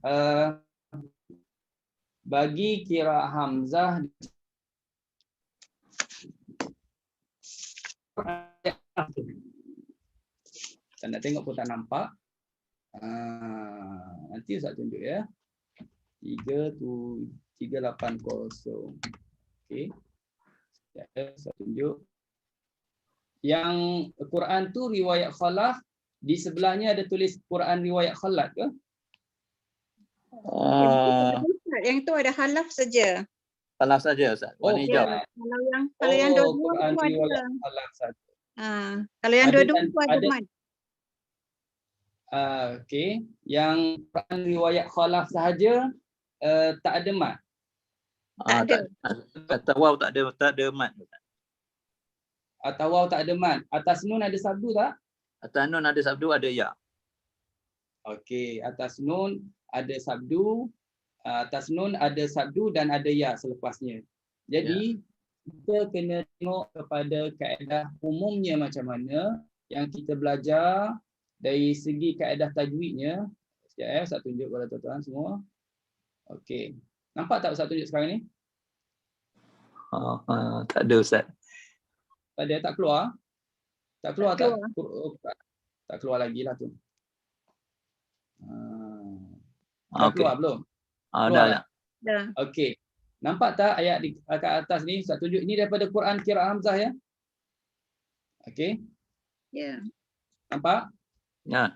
bagi kira hamzah tak nak tengok pun tak nampak. Nanti Ustaz tunjuk ya. 380. Okey. Saya tunjuk. Yang Quran tu riwayat Khalaf, di sebelahnya ada tulis Quran riwayat Khalat ke? Yang tu ada halaf saja. Khalaf saja Ustaz. Warna hijau. Kalau yang dua-dua Quran tu riwayat ada. Khalaf saja. Kalau yang dua-dua tu ada mat. Okey, yang Quran riwayat khalaf sahaja tak ada mat. Tak ada. Kata waw tak ada mat. Atau waw tak ada mat. Atas nun ada sabdu tak? Atas nun ada sabdu, ada ya. Okey, atas nun ada sabdu, atas nun ada sabdu dan ada ya selepasnya. Jadi kita kena tengok kepada kaedah umumnya macam mana yang kita belajar dari segi kaedah tajwidnya. Sekejap Ustaz tunjuk kepada tuan-tuan semua. Okey. Nampak tak Ustaz tunjuk sekarang ni? Tak ada Ustaz. Tak ada, tak keluar? Tak keluar Tak tak? Tak keluar lagi lah tu. Dah Okey. keluar belum? Dah. Dah. Okey. Nampak tak ayat di kat atas ni? Ustaz tunjuk ini daripada Quran Qiraat Hamzah ya. Okey. Ya. Nampak? Ya,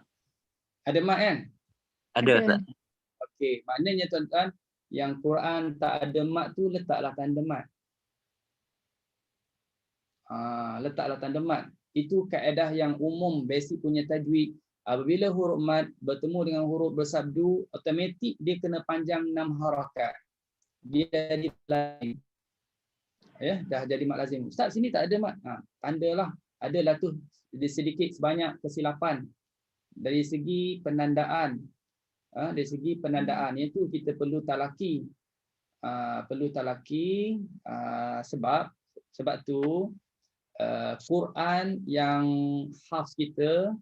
Ada mat kan? ada Ustaz. Okey, maknanya tuan-tuan yang Quran tak ada mat tu letaklah tanda mat. Letaklah tanda mat. Itu kaedah yang umum basic punya tajwid. Apabila huruf mat bertemu dengan huruf bersabdu, automatik dia kena panjang 6 harakat. Dia jadi lazim. Ya, dah jadi mat lazim. Ustaz sini tak ada mat. Tandalah. Adalah tu sedikit sebanyak kesilapan dari segi penandaan. Dari segi penandaan itu kita perlu talaki. Sebab tu Quran yang hafs kita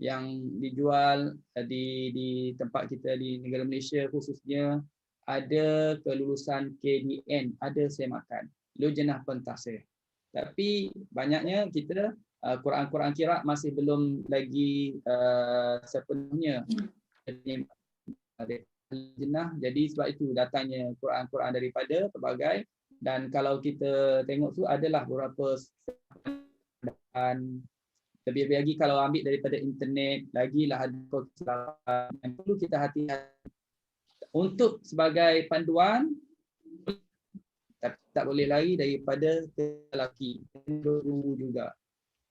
yang dijual di tempat kita di negara Malaysia khususnya ada kelulusan KDN, ada semakan Lujnah Pentasir. Tapi banyaknya kita Quran-Quran Qiraat masih belum lagi sepenuhnya jenah. Jadi sebab itu datangnya Quran-Quran daripada pelbagai, dan kalau kita tengok tu adalah beberapa dan lebih lagi kalau ambil daripada internet lagilah ada kesalahan yang perlu kita hati-hati untuk sebagai panduan, tapi tak boleh lari daripada lelaki juga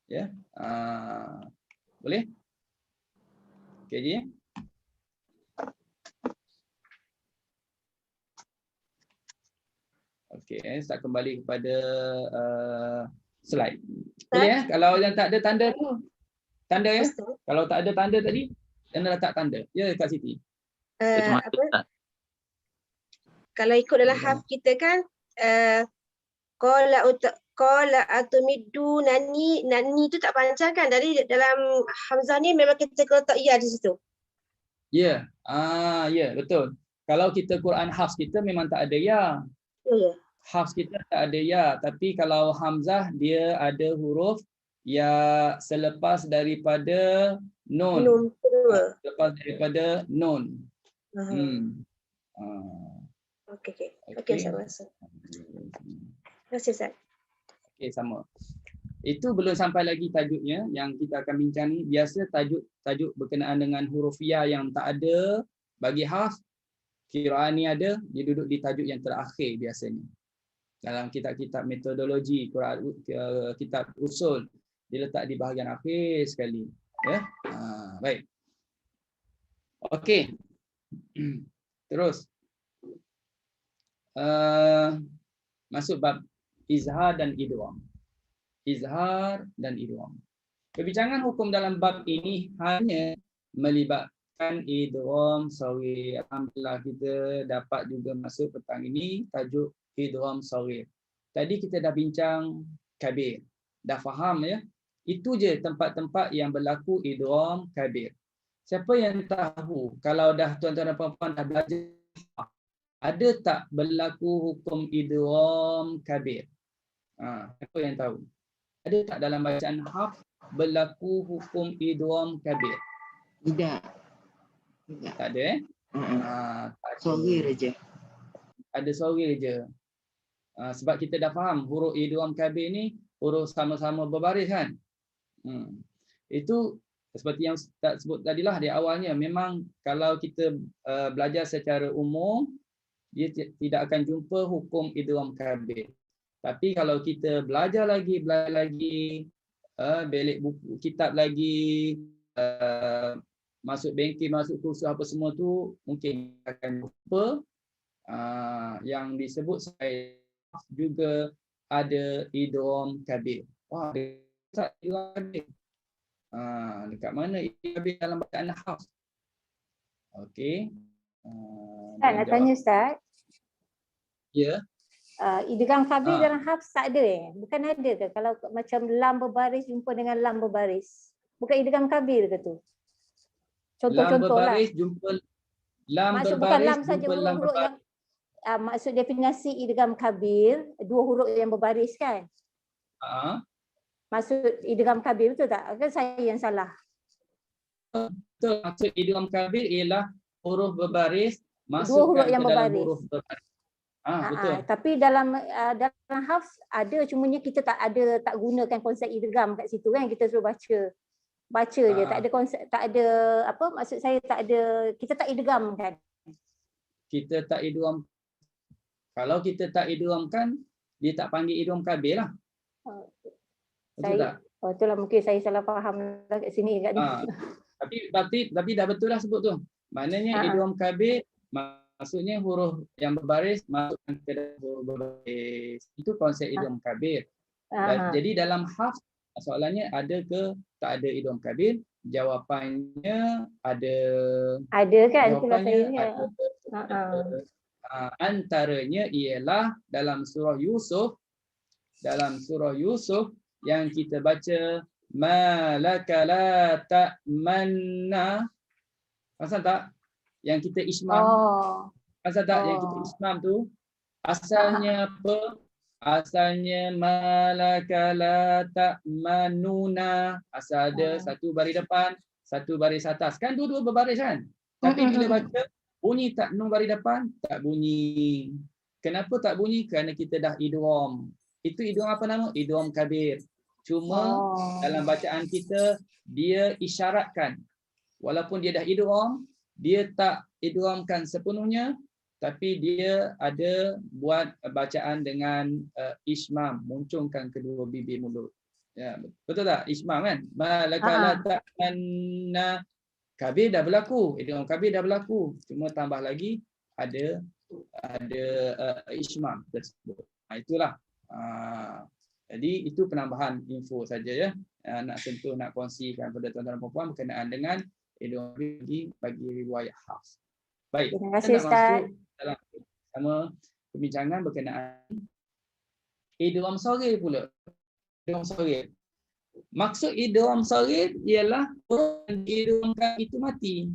ya. Boleh? Okey je. Okey, saya kembali kepada slide. Boleh kalau yang tak ada tanda tu. Tanda ya. Kalau tak ada tanda tadi, kena letak tanda. Ya Kak Siti. Kalau ikut dalam haf kita kan qala atumidu nani tu tak panjang kan, dari dalam hamzah ni memang kita letak ya di situ. Ya. Ya betul. Kalau kita Quran hafs kita memang tak ada ya. Ya. Hafs kita tak ada ya, tapi kalau hamzah dia ada huruf ya selepas daripada nun. Selepas daripada nun. Okey, sama. Terima kasih Ustaz. Okey, sama. Itu belum sampai lagi tajuknya yang kita akan bincang ni. Biasa tajuk berkenaan dengan huruf ya yang tak ada bagi hafs. Qiraat ni ada, dia duduk di tajuk yang terakhir biasanya. Dalam kitab-kitab metodologi, kitab usul, dia letak di bahagian akhir sekali. Ya? Baik. Okey. Terus. Masuk bab izhar dan idgham. Izhar dan idgham. Perbincangan hukum dalam bab ini hanya melibatkan idgham saghir. Alhamdulillah kita dapat juga masuk petang ini tajuk idgham saghir. Tadi kita dah bincang kabir. Dah faham ya? Itu je tempat-tempat yang berlaku idgham kabir. Siapa yang tahu kalau dah tuan-tuan dan puan-puan dah belajar, ada tak berlaku hukum idgham kabir? Siapa yang tahu? Ada tak dalam bacaan hafs berlaku hukum idgham kabir? Tidak. Tak ada Saghir aja. Ada saghir je. Sebab kita dah faham huruf idgham kabir ni huruf sama-sama berbaris kan. Itu seperti yang tak sebut tadilah di awalnya, memang kalau kita belajar secara umum dia tidak akan jumpa hukum idgham kabir. Tapi kalau kita belajar lagi belik buku kitab lagi, masuk bengkel, masuk kursus apa semua tu mungkin akan lupa. Yang disebut saya juga ada idgham kabir. Wah, ada idgham kabir. Dekat mana idgham kabir dalam bacaan Hafs? Okey. Ustaz, nak tanya Ustaz. Ya. Idgham kabir Ha. dalam Hafs tak ada Bukan ada ke? Kalau macam lam berbaris jumpa dengan lam berbaris. Bukan idgham kabir ke tu? Lam Contoh-contoh lah. berbaris jumpa lam Maksud bukan berbaris lam saja, jumpa lam huruf-huruf berbaris. yang maksud definisi idgham kabir, dua huruf yang berbaris kan? Maksud idgham kabir betul tak? Kan saya yang salah. Betul. Maksud idgham kabir ialah huruf berbaris Dua masukkan huruf yang ke dalam berbaris. huruf berbaris. Betul. Tapi dalam Hafs ada, cumanya kita tak gunakan konsep idgham kat situ kan, kita suruh baca je, tak ada konsep, tak ada apa maksud saya, tak ada, kita tak idgham kan. Kita tak idgham. Kalau kita tak idghamkan, dia tak panggil idgham kabir lah. Betul tak? Itulah mungkin saya salah faham lah kat sini kat ni. Tapi dah betul lah sebut tu. Maknanya idgham kabir maksudnya huruf yang berbaris masukkan ke dalam huruf berbaris. Itu konsep idgham kabir. Jadi dalam Hafs soalannya ada ke tak ada idgham kabir? Jawapannya ada. Ada kan? Jawapannya ada. Antaranya ialah dalam surah Yusuf. Dalam surah Yusuf yang kita baca malaka la ta'manna. Pasal tak? Yang kita ismam. Pasal tak yang kita ismam tu? Asalnya apa? Asalnya malaka la ta'manuna. Asal ada satu baris depan, satu baris atas. Kan dua-dua berbaris kan? Tapi bila baca bunyi tak nun baris depan, tak bunyi. Kenapa tak bunyi? Kerana kita dah idgham. Itu idgham apa nama? Idgham kabir. Cuma dalam bacaan kita dia isyaratkan. Walaupun dia dah idgham, dia tak idghamkan sepenuhnya, tapi dia ada buat bacaan dengan ismam, muncungkan kedua bibir mulut. Ya, betul tak? Ismam kan? Malaka la ta'manna. Kabir dah berlaku, idgham kabir dah berlaku. Cuma tambah lagi ada ismam tersebut. Itulah. Jadi itu penambahan info saja ya. Nak sentuh, nak kongsikan pada tuan-tuan dan puan-puan berkenaan dengan idgham bagi riwayat Hafs. Baik. Terima kasih Ustaz. Dalam sama perbincangan berkenaan idgham saghir pula. Idgham saghir. Maksud idgham saghir ialah huruf yang diidghamkan itu mati.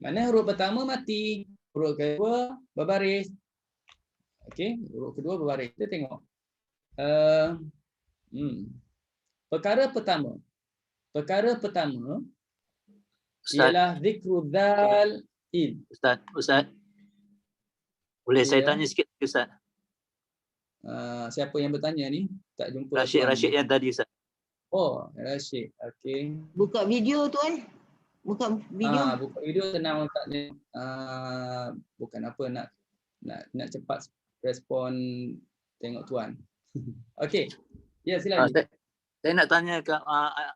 Mana huruf pertama mati, huruf kedua berbaris. Okey, huruf kedua berbaris. Kita tengok. Perkara pertama ialah zikru dzal id. Ustaz. Boleh saya tanya sikit Ustaz? Siapa yang bertanya ni? Tak jumpa. Rashid yang tadi Ustaz. Oh, Rashid. Okey. Buka video tu Buka video. Buka video senang letaknya. Bukan apa nak cepat respon tengok tuan. Okey. Ya, silakan. Saya nak tanya ke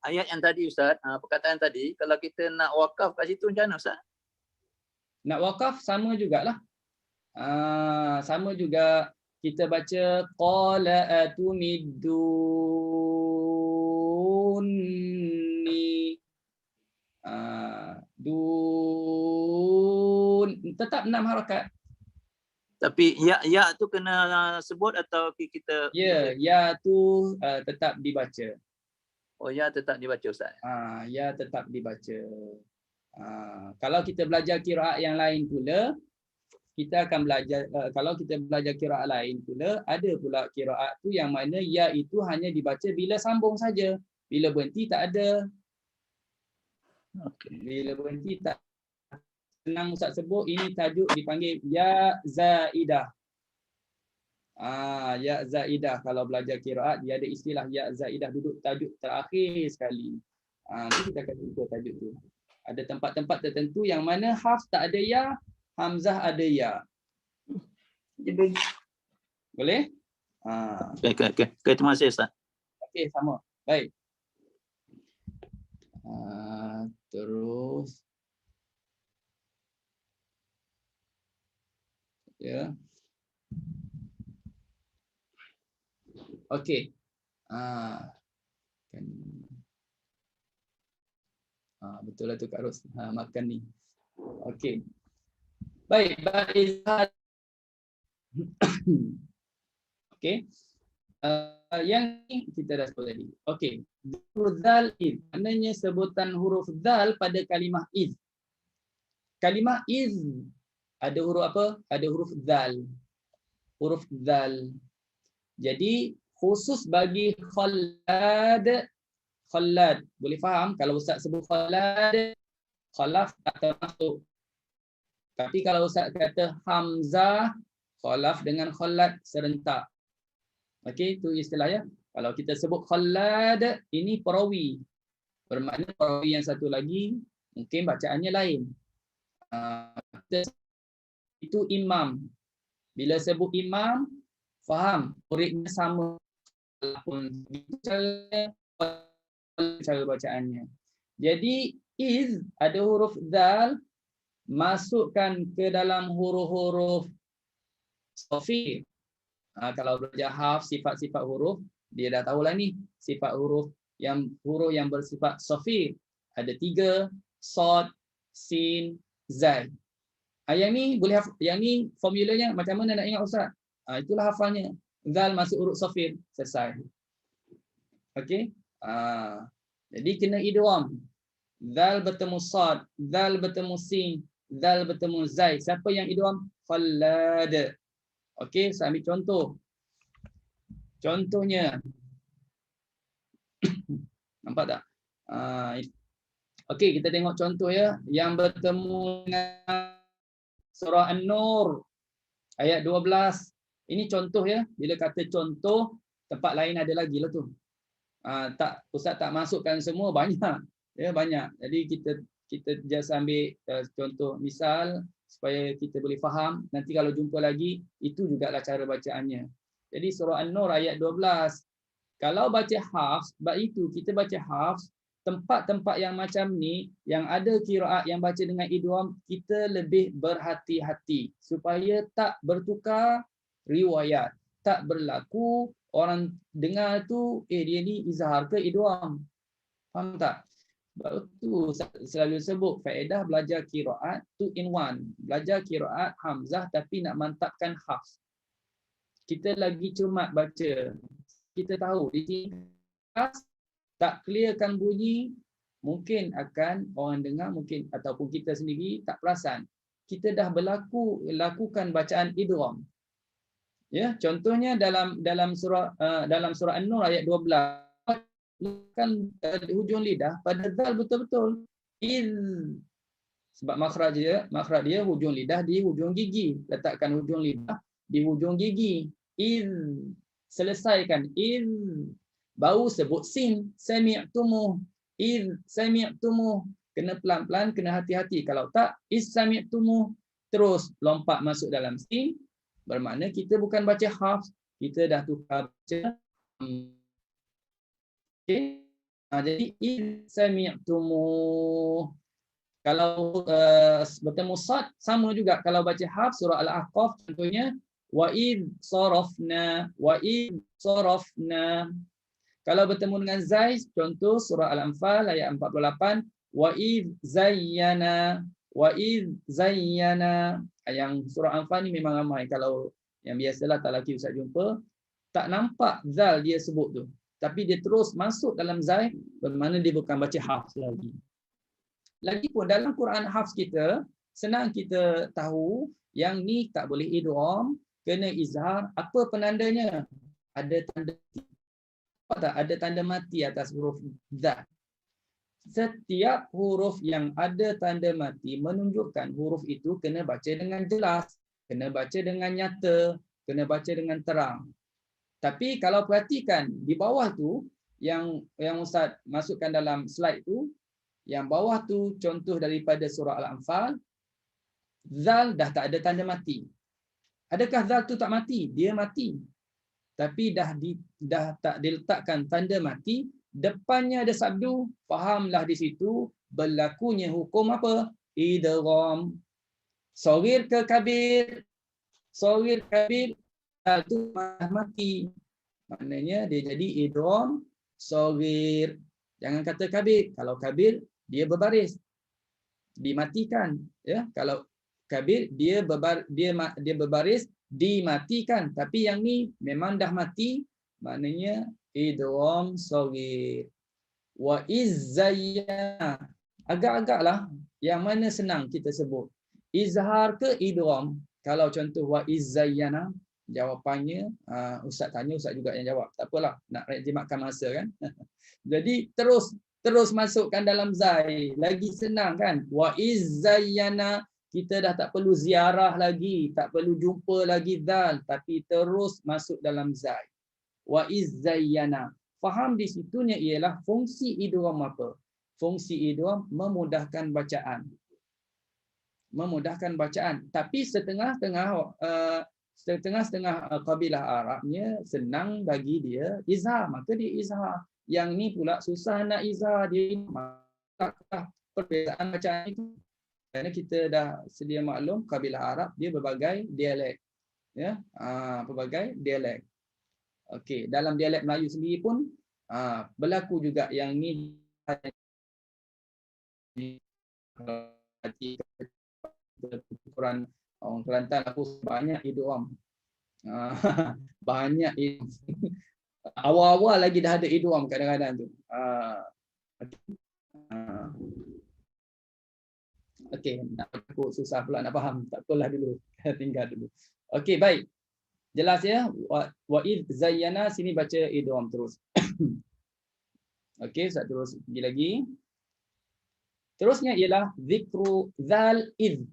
ayat yang tadi Ustaz, perkataan tadi, kalau kita nak wakaf kat situ macam mana Ustaz? Nak wakaf sama jugalah. Sama juga kita baca qala atumiduni. Tetap 6 harakat. Tapi ya tu kena sebut atau kita? Ya tu tetap dibaca. Oh ya tetap dibaca Ustaz. Ya tetap dibaca. Kalau kita belajar qiraat yang lain pula, kita akan belajar kalau kita belajar qiraat lain pula, ada pula qiraat tu yang mana ya itu hanya dibaca bila sambung saja. Bila berhenti tak ada. Bila berhenti tak. Senang Ustaz sebut, ini tajuk dipanggil ya zaidah. Ya zaidah. Kalau belajar qiraat dia ada istilah ya zaidah, duduk tajuk terakhir sekali. Nanti kita akan jumpa tajuk tu. Ada tempat-tempat tertentu yang mana Hafs tak ada ya, Hamzah ada ya. Boleh? Okey, terima kasih Ustaz. Okey, sama. Baik. Terus Ya. Okey. Kan. Betul lah tu Kak Ros. Makan ni. Okey. Baik, Izhar. Okey. Yang ni kita dah sebut tadi. Okey. Zal iz. Maknanya sebutan huruf zal pada kalimah iz. Kalimah iz ada huruf apa? Ada huruf zal. Huruf zal. Jadi khusus bagi Khalad. Khalad. Boleh faham kalau Ustaz sebut Khalad, khalaf tak termasuk. Tapi kalau Ustaz kata Hamzah, khalaf dengan Khalad serentak. Okey, itu istilah ya. Kalau kita sebut Khalad, ini perawi. Bermakna perawi yang satu lagi mungkin bacaannya lain. Itu imam. Bila sebut imam, faham, muridnya sama. Walaupun cara bacaannya. Jadi iz ada huruf dal, masukkan ke dalam huruf-huruf sofir. Kalau belajar hafz sifat-sifat huruf, dia dah tahulah ni sifat huruf yang bersifat sofir. Ada 3, sod, sin, zai. Yang ni boleh yang ni formulanya macam mana nak ingat Ustaz? Itulah hafalnya. Zal masuk huruf sofir, selesai. Okey. Jadi kena idgham. Zal bertemu sad, zal bertemu sin, zal bertemu zai. Siapa yang idgham? Khalad. Okey, saya ambil contoh. Contohnya. Nampak tak? Okey, kita tengok contoh ya yang bertemu dengan surah An-Nur ayat 12. Ini contoh ya. Bila kata contoh, tempat lain ada lagi lah tu. Ustaz tak masukkan semua, banyak. Ya, banyak. Jadi kita just ambil contoh misal supaya kita boleh faham. Nanti kalau jumpa lagi, itu jugalah cara bacaannya. Jadi surah An-Nur ayat 12. Kalau baca hafz, sebab itu kita baca hafz, tempat-tempat yang macam ni, yang ada qiraat yang baca dengan idgham, kita lebih berhati-hati supaya tak bertukar riwayat. Tak berlaku orang dengar tu, dia ni izhar ke idgham. Faham tak? Sebab tu selalu sebut faedah belajar qiraat 2 in 1. Belajar qiraat hamzah tapi nak mantapkan hafz. Kita lagi cermat baca. Kita tahu di sini tak clearkan bunyi, mungkin akan orang dengar mungkin ataupun kita sendiri tak perasan. Kita dah lakukan bacaan idgham. Ya, contohnya dalam surah An-Nur ayat 12 kan hujung lidah pada zal betul-betul. Sebab makhraj dia hujung lidah di hujung gigi. Letakkan hujung lidah di hujung gigi. Selesaikan baru sebut sin, sami'tumuh. Sami'tumuh. Kena pelan-pelan, kena hati-hati. Kalau tak, sami'tumuh. Terus lompat masuk dalam sin. Bermakna kita bukan baca hafz, kita dah tukar baca. Okay. Jadi, sami'tumuh. Kalau bertemu sad, sama juga. Kalau baca hafz, surah Al-Ahqaf contohnya, wa'id sarafna. Kalau bertemu dengan zai, contoh surah Al-Anfal ayat 48, wa'id zayyana. Yang surah Al-Anfal ni memang ramai. Kalau yang biasalah tak laki Ustaz jumpa, tak nampak zal dia sebut tu. Tapi dia terus masuk dalam zai, bermakna dia bukan baca hafz lagi. Lagipun dalam Quran hafz kita, senang kita tahu yang ni tak boleh idgham, kena izhar. Apa penandanya? Ada tanda ada tanda mati atas huruf za. Setiap huruf yang ada tanda mati menunjukkan huruf itu kena baca dengan jelas, kena baca dengan nyata, kena baca dengan terang. Tapi kalau perhatikan di bawah tu yang Ustaz masukkan dalam slide tu, yang bawah tu contoh daripada surah Al-Anfal, zal dah tak ada tanda mati. Adakah zal tu tak mati? Dia mati. Tapi dah tak diletakkan tanda mati, depannya ada sabdu, fahamlah di situ berlakunya hukum apa? Idgham. Saghir ke kabir? Saghir kabir itu mati. Maknanya dia jadi idgham saghir. Jangan kata kabir. Kalau kabir dia berbaris, dimatikan, ya. Kalau kabir dia berbaris, dimatikan. Tapi yang ni memang dah mati, maknanya idgham saghir. Wa izzayya, agak-agaklah yang mana senang kita sebut, izhar ke idgham. Kalau contoh wa izzayyana, jawapannya ustaz tanya, ustaz juga yang jawab. Tak apalah, nak jimatkan masa kan. Jadi terus masukkan dalam zai, lagi senang kan. Wa izzayyana, kita dah tak perlu ziarah lagi, tak perlu jumpa lagi dal, tapi terus masuk dalam zai. Wa izzayyana. Faham di situnya ialah fungsi idgham apa? Fungsi idgham memudahkan bacaan. Memudahkan bacaan. Tapi setengah-setengah kabilah Arabnya senang bagi dia izhar, maka dia izhar. Yang ni pula susah nak izhar, dia perbezaan bacaan itu. Kerana kita dah sedia maklum kabilah Arab dia berbagai dialek. Ya, pelbagai dialek. Okey, dalam dialek Melayu sendiri pun berlaku juga yang ni ukuran orang Kelantan aku banyak idgham. Banyak idgham. Awal-awal lagi dah ada idgham kadang-kadang tu. Okey, aku susah pula nak faham. Tak apalah dulu. Tinggal dulu. Okey, baik. Jelas ya? Wa id zayyana, sini baca idgham terus. Okey, saya terus pergi lagi. Terusnya ialah zikru dzal id.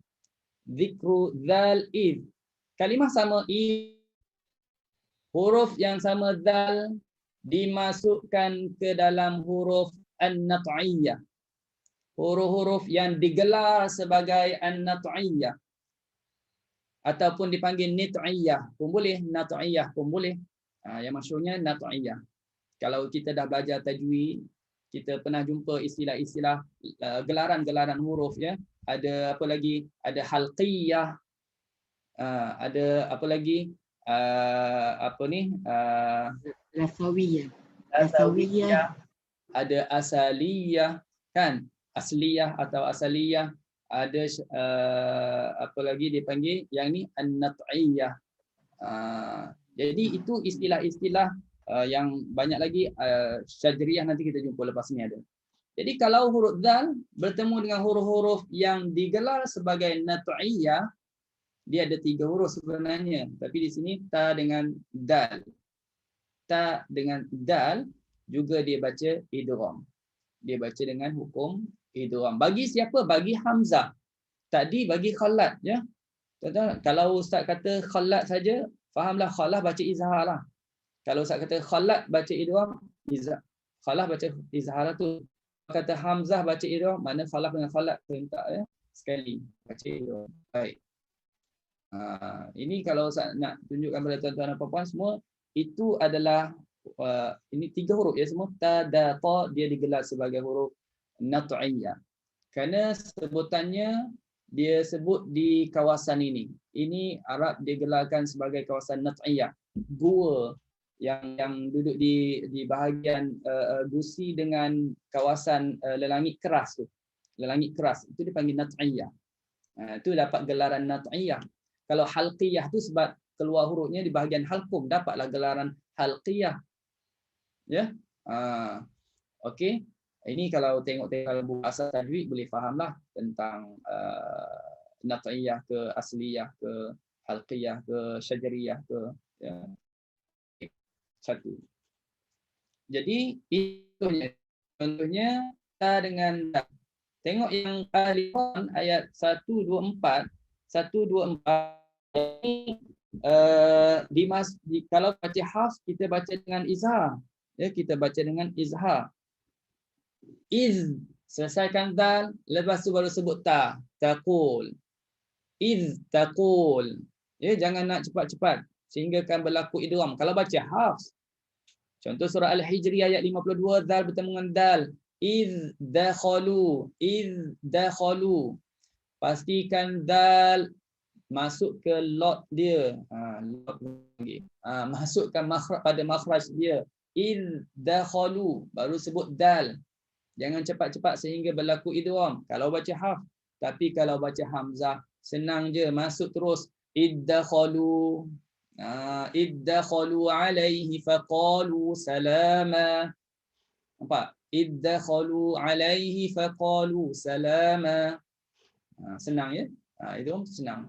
Zikru dzal id. Kalimah sama id, huruf yang sama dzal dimasukkan ke dalam huruf an-nat'iyyah. Huruf-huruf yang digelar sebagai an-nat'iyyah ataupun dipanggil nit'iyyah pun boleh, nat'iyyah pun boleh. Yang masyhurnya nat'iyyah. Kalau kita dah belajar tajwid, kita pernah jumpa istilah-istilah gelaran-gelaran huruf, ya. Ada apa lagi? Ada halqiyah. Ada apa lagi? Apa ni? Asawiyah. Ada asaliyah, kan? Asliyah atau asaliyah. Ada apa lagi dipanggil? Yang ni an-nat'iyyah. Jadi itu istilah-istilah yang banyak lagi. Syajriyah nanti kita jumpa lepas ni ada. Jadi kalau huruf dzal bertemu dengan huruf-huruf yang digelar sebagai nat'iyyah, dia ada 3 huruf sebenarnya, tapi di sini ta dengan dal. Ta dengan dal juga dia baca idgham. Dia baca dengan hukum idgham. Bagi siapa? Bagi Hamzah. Tadi bagi Khalad, ya. Kalau ustaz kata Khalad saja, fahamlah Khalad baca izhar lah. Kalau ustaz kata Khalad baca idgham, Khalad baca izhar tu. Kata Hamzah baca idgham, mana Khalad dengan Khalad minta, ya, sekali baca idgham. Baik. Ini kalau ustaz nak tunjukkan kepada tuan-tuan dan puan-puan semua, itu adalah ini 3 huruf, ya, semua ta, da, ta, dia digelar sebagai huruf nat'iyyah. Kerana sebutannya dia sebut di kawasan ini. Ini Arab digelarkan sebagai kawasan nat'iyyah. Gua yang duduk di bahagian gusi dengan kawasan lelangit keras tu. Lelangit keras itu dipanggil nat'iyyah. Itu dapat gelaran nat'iyyah. Kalau halqiyah tu sebab keluar hurufnya di bahagian halqum, dapatlah gelaran halqiyah. Ya. Okey. Ini kalau tengok buku asal tajwid boleh fahamlah tentang nat'iyyah ke asliyah ke halqiyah ke syajariyah ke, ya. Satu. Jadi contohnya ta dengan da. Tengok yang Al-Imran ayat 124. 124 ini kalau baca Hafs kita baca dengan izhar. Ya, kita baca dengan izhar. Iz, selesaikan dal, lepas tu baru sebut ta. Taqul. Iz taqul. Ya, jangan nak cepat-cepat sehingga kan berlaku idgham. Kalau baca Hafs, contoh surah Al-Hijri ayat 52, dal bertemu dengan dal. Iz dakhalu. Iz dakhalu. Pastikan dal masuk ke lot dia. Lot lagi. Masukkan makhraj pada makhraj dia. Iddakhalu, baru sebut dal. Jangan cepat-cepat sehingga berlaku idgham kalau baca hafs. Tapi kalau baca hamzah senang je, masuk terus. Iddakhalu. Iddakhalu alaihi faqalu salama. Nampak? Iddakhalu alaihi faqalu salama. Senang ya? Itu senang.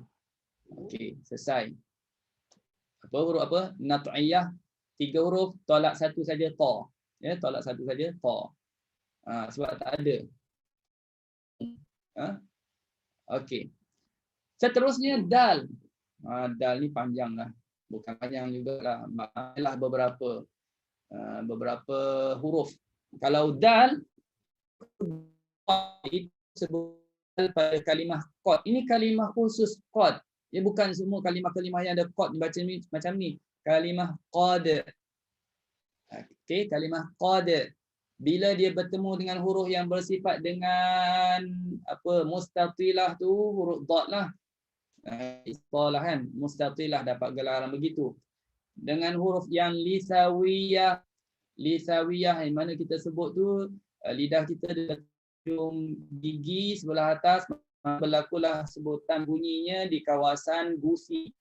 Okey, selesai. Apa huruf apa? Nat'iyah 3 huruf, tolak satu saja ta. Ya, tolak satu saja ta. Sebab tak ada. Okey. Seterusnya dal. Dal ni panjang lah. Bukan panjang jugalah. Maknanya beberapa huruf. Kalau dal itu sebut pada kalimah qad. Ini kalimah khusus qad. Ia bukan semua kalimah-kalimah yang ada qad dibaca macam ni. Kalimah qad. Okey, kalimah qad. Bila dia bertemu dengan huruf yang bersifat dengan apa mustatilah tu, huruf dad lah. Istilah kan, mustatilah dapat gelaran begitu. Dengan huruf yang lisawiyah. Lisawiyah yang mana kita sebut tu lidah kita di ujung gigi sebelah atas, berlakulah sebutan bunyinya di kawasan gusi,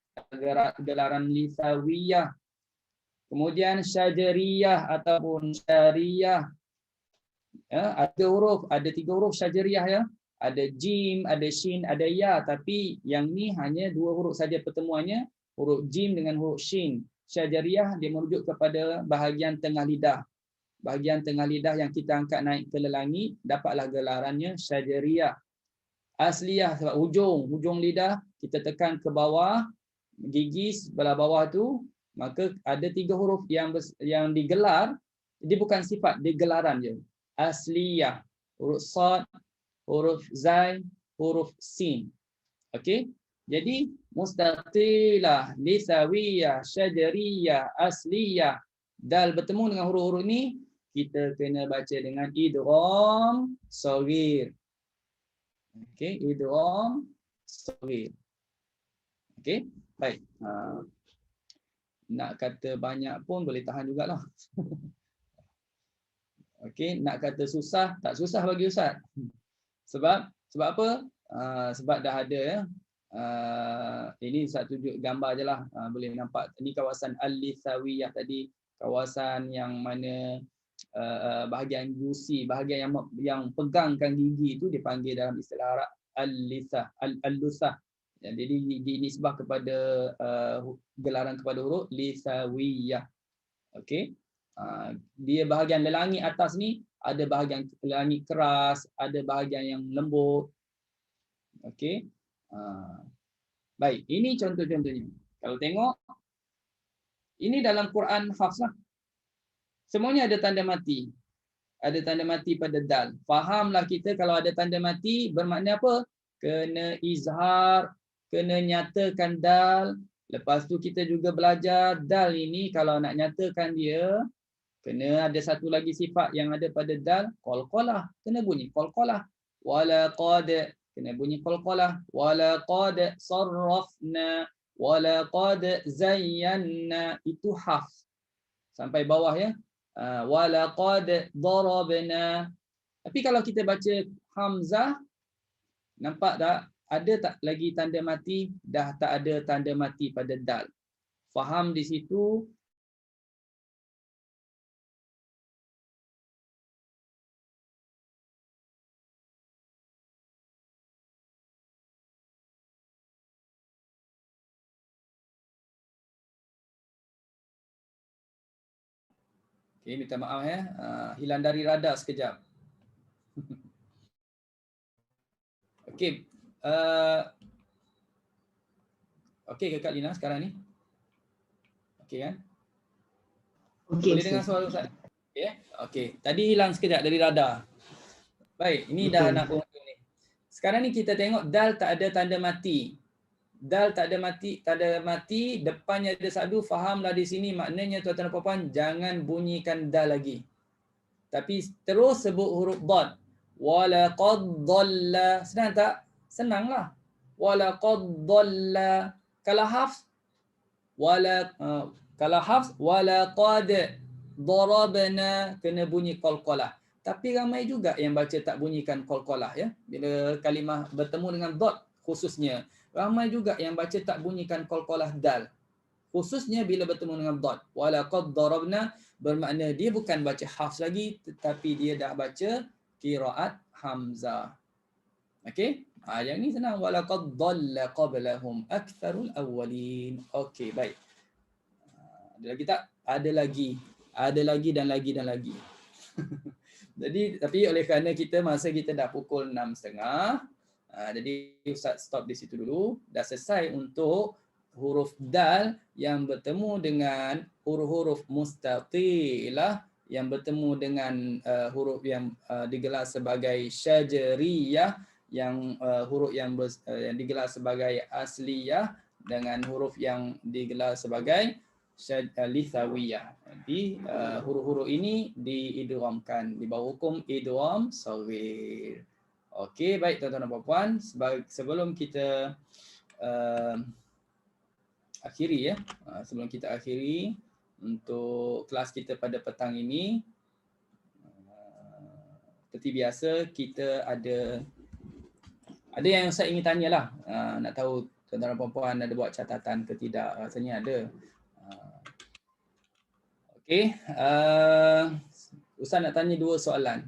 gelaran lisawiyah. Kemudian syajariyah ataupun syariyah. Ada 3 huruf syajariyah ya. Ada jim, ada shin, ada ya, tapi yang ni hanya 2 huruf saja pertemuannya, huruf jim dengan huruf shin. Syajariyah dia merujuk kepada bahagian tengah lidah. Bahagian tengah lidah yang kita angkat naik ke langit, dapatlah gelarannya syajariyah. Asliyah sebab hujung lidah kita tekan ke bawah gigi sebelah bawah tu, maka ada 3 huruf yang digelar, dia bukan sifat, dia gelaran je. Asliyah, huruf sad, huruf zai, huruf sin. Okey? Jadi mustatilah, lisawiyah, syajariyah, asliyah, dal bertemu dengan huruf-huruf ni, kita kena baca dengan idgham shaghir. Okey, idgham shaghir. Okey, baik. Nak kata banyak pun boleh tahan jugalah. Okey, nak kata susah, tak susah bagi Ustaz. Sebab apa? Sebab dah ada ya. Ini Ustaz tunjuk gambar je lah. Boleh nampak. Ini kawasan Al-Lisawiyah tadi. Kawasan yang mana bahagian gusi, bahagian yang pegangkan gigi itu dipanggil dalam istilah Arab Al-Lisah, Al-Lusah. Jadi dinisbah kepada gelaran kepada huruf Lisawiyah. Okey. Dia bahagian lelangi atas ni ada bahagian lelangi keras, ada bahagian yang lembut. Okey. Baik, ini contoh-contohnya. Kalau tengok ini dalam Quran hafs lah. Semuanya ada tanda mati. Ada tanda mati pada dal. Fahamlah kita kalau ada tanda mati bermakna apa? Kena izhar, kena nyatakan dal. Lepas tu kita juga belajar dal ini kalau nak nyatakan dia, kena ada satu lagi sifat yang ada pada dal, qalqalah. Kena bunyi qalqalah. Wala qad, kena bunyi qalqalah. Wala qad sarrafna, wala qad zayyana. Itu hafs. Sampai bawah ya. Wala qad darabna. Tapi kalau kita baca hamzah, nampak tak? Ada tak lagi tanda mati? Dah tak ada tanda mati pada dal. Faham di situ. Okey, minta maaf ya. Hilang dari radar sekejap. Okey. Okey ke Kak Lina sekarang ni? Okey kan? Okey. Boleh dengar suara Ustaz? Okey. Okey. Tadi hilang sekejap dari radar. Baik, ini dah nak penghujung ni. Sekarang ni kita tengok dal tak ada tanda mati. Dal tak ada mati, tanda mati, depannya ada sadu, fahamlah di sini maknanya tuan-tuan dan puan-puan jangan bunyikan dal lagi. Tapi terus sebut huruf dad. Wala qad dhalla. Senang tak? Senanglah. walaqad dhalla. Kalau hafs walaqad darabna kena bunyi qalqalah. Tapi ramai juga yang baca tak bunyikan qalqalah ya. Bila kalimah bertemu dengan dot khususnya, ramai juga yang baca tak bunyikan qalqalah dal. Khususnya bila bertemu dengan dot. Walaqad darabna bermakna dia bukan baca hafs lagi tetapi dia dah baca qiraat hamzah. Okey? Yang ni senang. Walaqad dhalla qablahum aktsarul awwalin. Okey, baik. Ada lagi tak? Ada lagi. Ada lagi dan lagi dan lagi. Jadi tapi oleh kerana masa kita dah pukul 6.30, jadi Ustaz stop di situ dulu. Dah selesai untuk huruf dal yang bertemu dengan huruf-huruf mustatilah yang bertemu dengan huruf yang digelar sebagai syajariyah, yang huruf yang digelar sebagai asliyah dengan huruf yang digelar sebagai lithawiyah. Jadi huruf-huruf ini diidghamkan di bawah hukum idgham shaghir. Okey, baik tuan-tuan dan puan-puan, sebelum kita akhiri ya. Sebelum kita akhiri untuk kelas kita pada petang ini, seperti biasa kita ada yang saya ingin tanyalah. Nak tahu tuan-tuan dan puan-puan ada buat catatan ke tidak? Rasanya ada. Okey, Ustaz nak tanya dua soalan.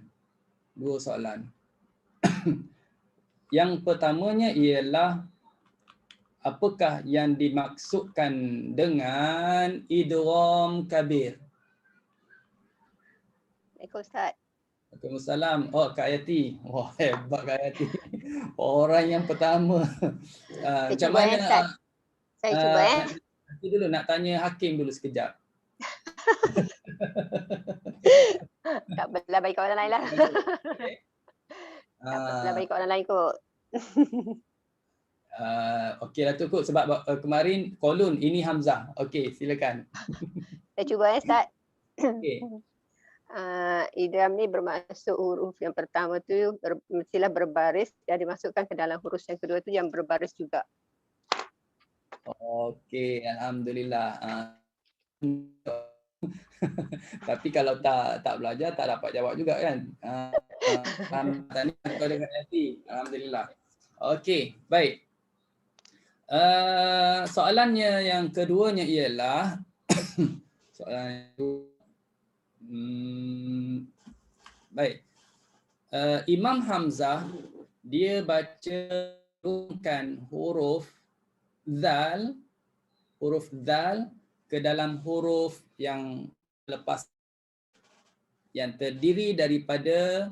Yang pertamanya ialah apakah yang dimaksudkan dengan idgham kabir? Assalamualaikum Ustaz. Waalaikumsalam. Oh, Kak Ayati. Wah, hebat Kak Ayati. Orang yang pertama. Macam mana? Saya cuba ya. Nanti dulu nak tanya Hakim dulu sekejap. Tak apalah, bagi kat orang lain lah. Tak apalah, bagi kat orang lain kot. Okey lah tu kot sebab kemarin kolun ini Hamzah. Okey, silakan. Saya cuba ya Ustaz. Okey. Idgham ni bermaksud huruf yang pertama tu mestilah berbaris dan dimasukkan ke dalam huruf yang kedua tu yang berbaris juga. Okey, alhamdulillah. Tapi kalau tak belajar tak dapat jawab juga kan. Tadi kau dengan hati. Alhamdulillah. Okey, baik. Soalannya yang keduanya ialah baik. Imam Hamzah dia baca huruf zal ke dalam huruf yang lepas yang terdiri daripada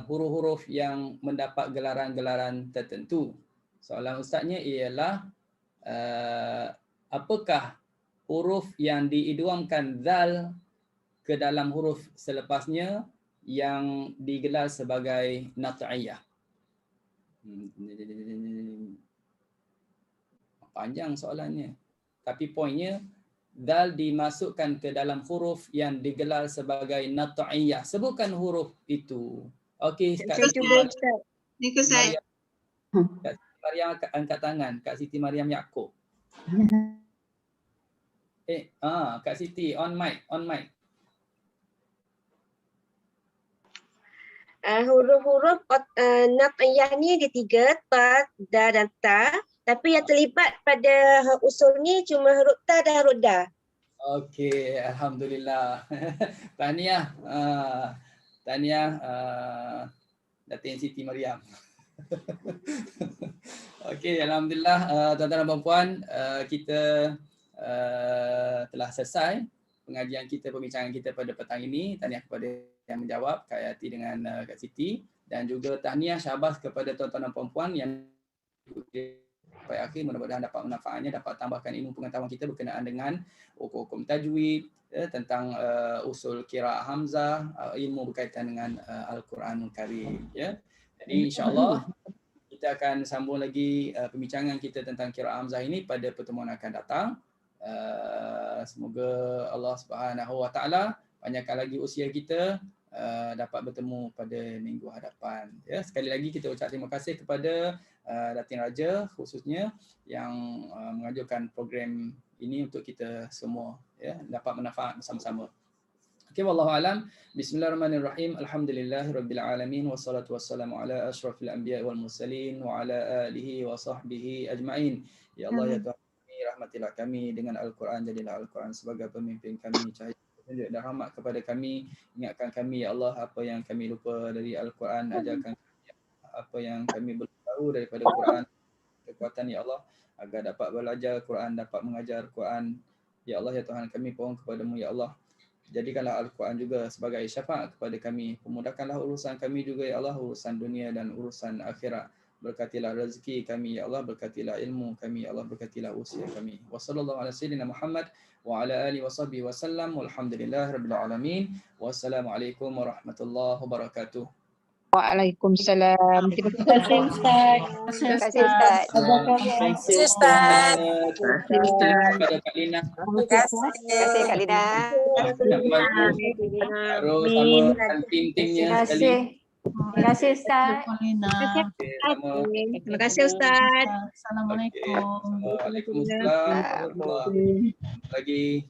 huruf-huruf yang mendapat gelaran-gelaran tertentu. Soalan ustaznya ialah apakah huruf yang diidghamkan zal ke dalam huruf selepasnya yang digelar sebagai nat'iyah? Panjang soalannya. Tapi poinnya dal dimasukkan ke dalam huruf yang digelar sebagai nat'iyah. Sebutkan huruf itu. Okey, Kak Siti Mariam. Kak Siti Mariam angkat tangan. Kak Siti Mariam Yaakob. Kak Siti on mic. Huruf-huruf nat'iyah ni ada 3, ta, da dan ta. Tapi yang terlibat pada usul ni cuma huruf ta dan huruf da. Okey, alhamdulillah. Tahniah. Datin Siti Mariam. Okey, alhamdulillah tuan-tuan dan puan-puan, kita telah selesai pengajian kita, perbincangan kita pada petang ini. Tahniah kepada yang menjawab, Kak Yati dengan Kak Siti, dan juga tahniah syabas kepada tuan-tuan dan puan-puan yang sampai akhir. Mudah-mudahan dapat manfaatnya, dapat tambahkan ilmu pengetahuan kita berkenaan dengan hukum tajwid, tentang usul qiraat hamzah, ilmu berkaitan dengan Al-Quranul Karim ya. Jadi insya-Allah kita akan sambung lagi pembincangan kita tentang qiraat hamzah ini pada pertemuan akan datang. Semoga Allah Subhanahu Wa Taala panjangkan lagi usia kita, dapat bertemu pada minggu hadapan. Ya, sekali lagi kita ucap terima kasih kepada Datin Raja khususnya yang mengajukan program ini untuk kita semua, ya, dapat manfaat bersama-sama. Okey, wallahu alam. Bismillahirrahmanirrahim. Alhamdulillahirabbil alamin wassalatu wassalamu ala asyrafil anbiya wal mursalin wa ala alihi wa sahbihi ajmain. Ya Allah, ya Tuhan kami, rahmatilah kami dengan Al-Quran, jadilah Al-Quran sebagai pemimpin kami, cahaya petunjuk dan rahmat kepada kami. Ingatkan kami ya Allah apa yang kami lupa dari Al-Quran, ajarkan kami apa yang kami belum tahu daripada Quran, kekuatan ya Allah agar dapat belajar Quran, dapat mengajar Quran. Ya Allah, ya Tuhan kami mohon kepadamu ya Allah, jadikanlah Al-Quran juga sebagai syafaat kepada kami. Pemudahkanlah urusan kami juga ya Allah, urusan dunia dan urusan akhirat. Berkatilah rezeki kami ya Allah, berkatilah ilmu kami ya Allah, berkatilah usia kami. Wassallallahu ala sayyidina Muhammad wa ala alihi washabbihi wasallam. Walhamdulillahirabbil alamin. Wassalamualaikum warahmatullahi wabarakatuh. Waalaikumsalam. Terima kasih Ustaz. Terima kasih Ustaz. Terima kasih Ustaz. Terima kasih Kak Lina. Terima kasih. Terima kasih Kak Lina. Terus sama tim-timnya Terima sekali. kasih. Terima kasih Ustaz. Terima kasih Ustaz. Assalamualaikum. Waalaikumsalam. Lagi.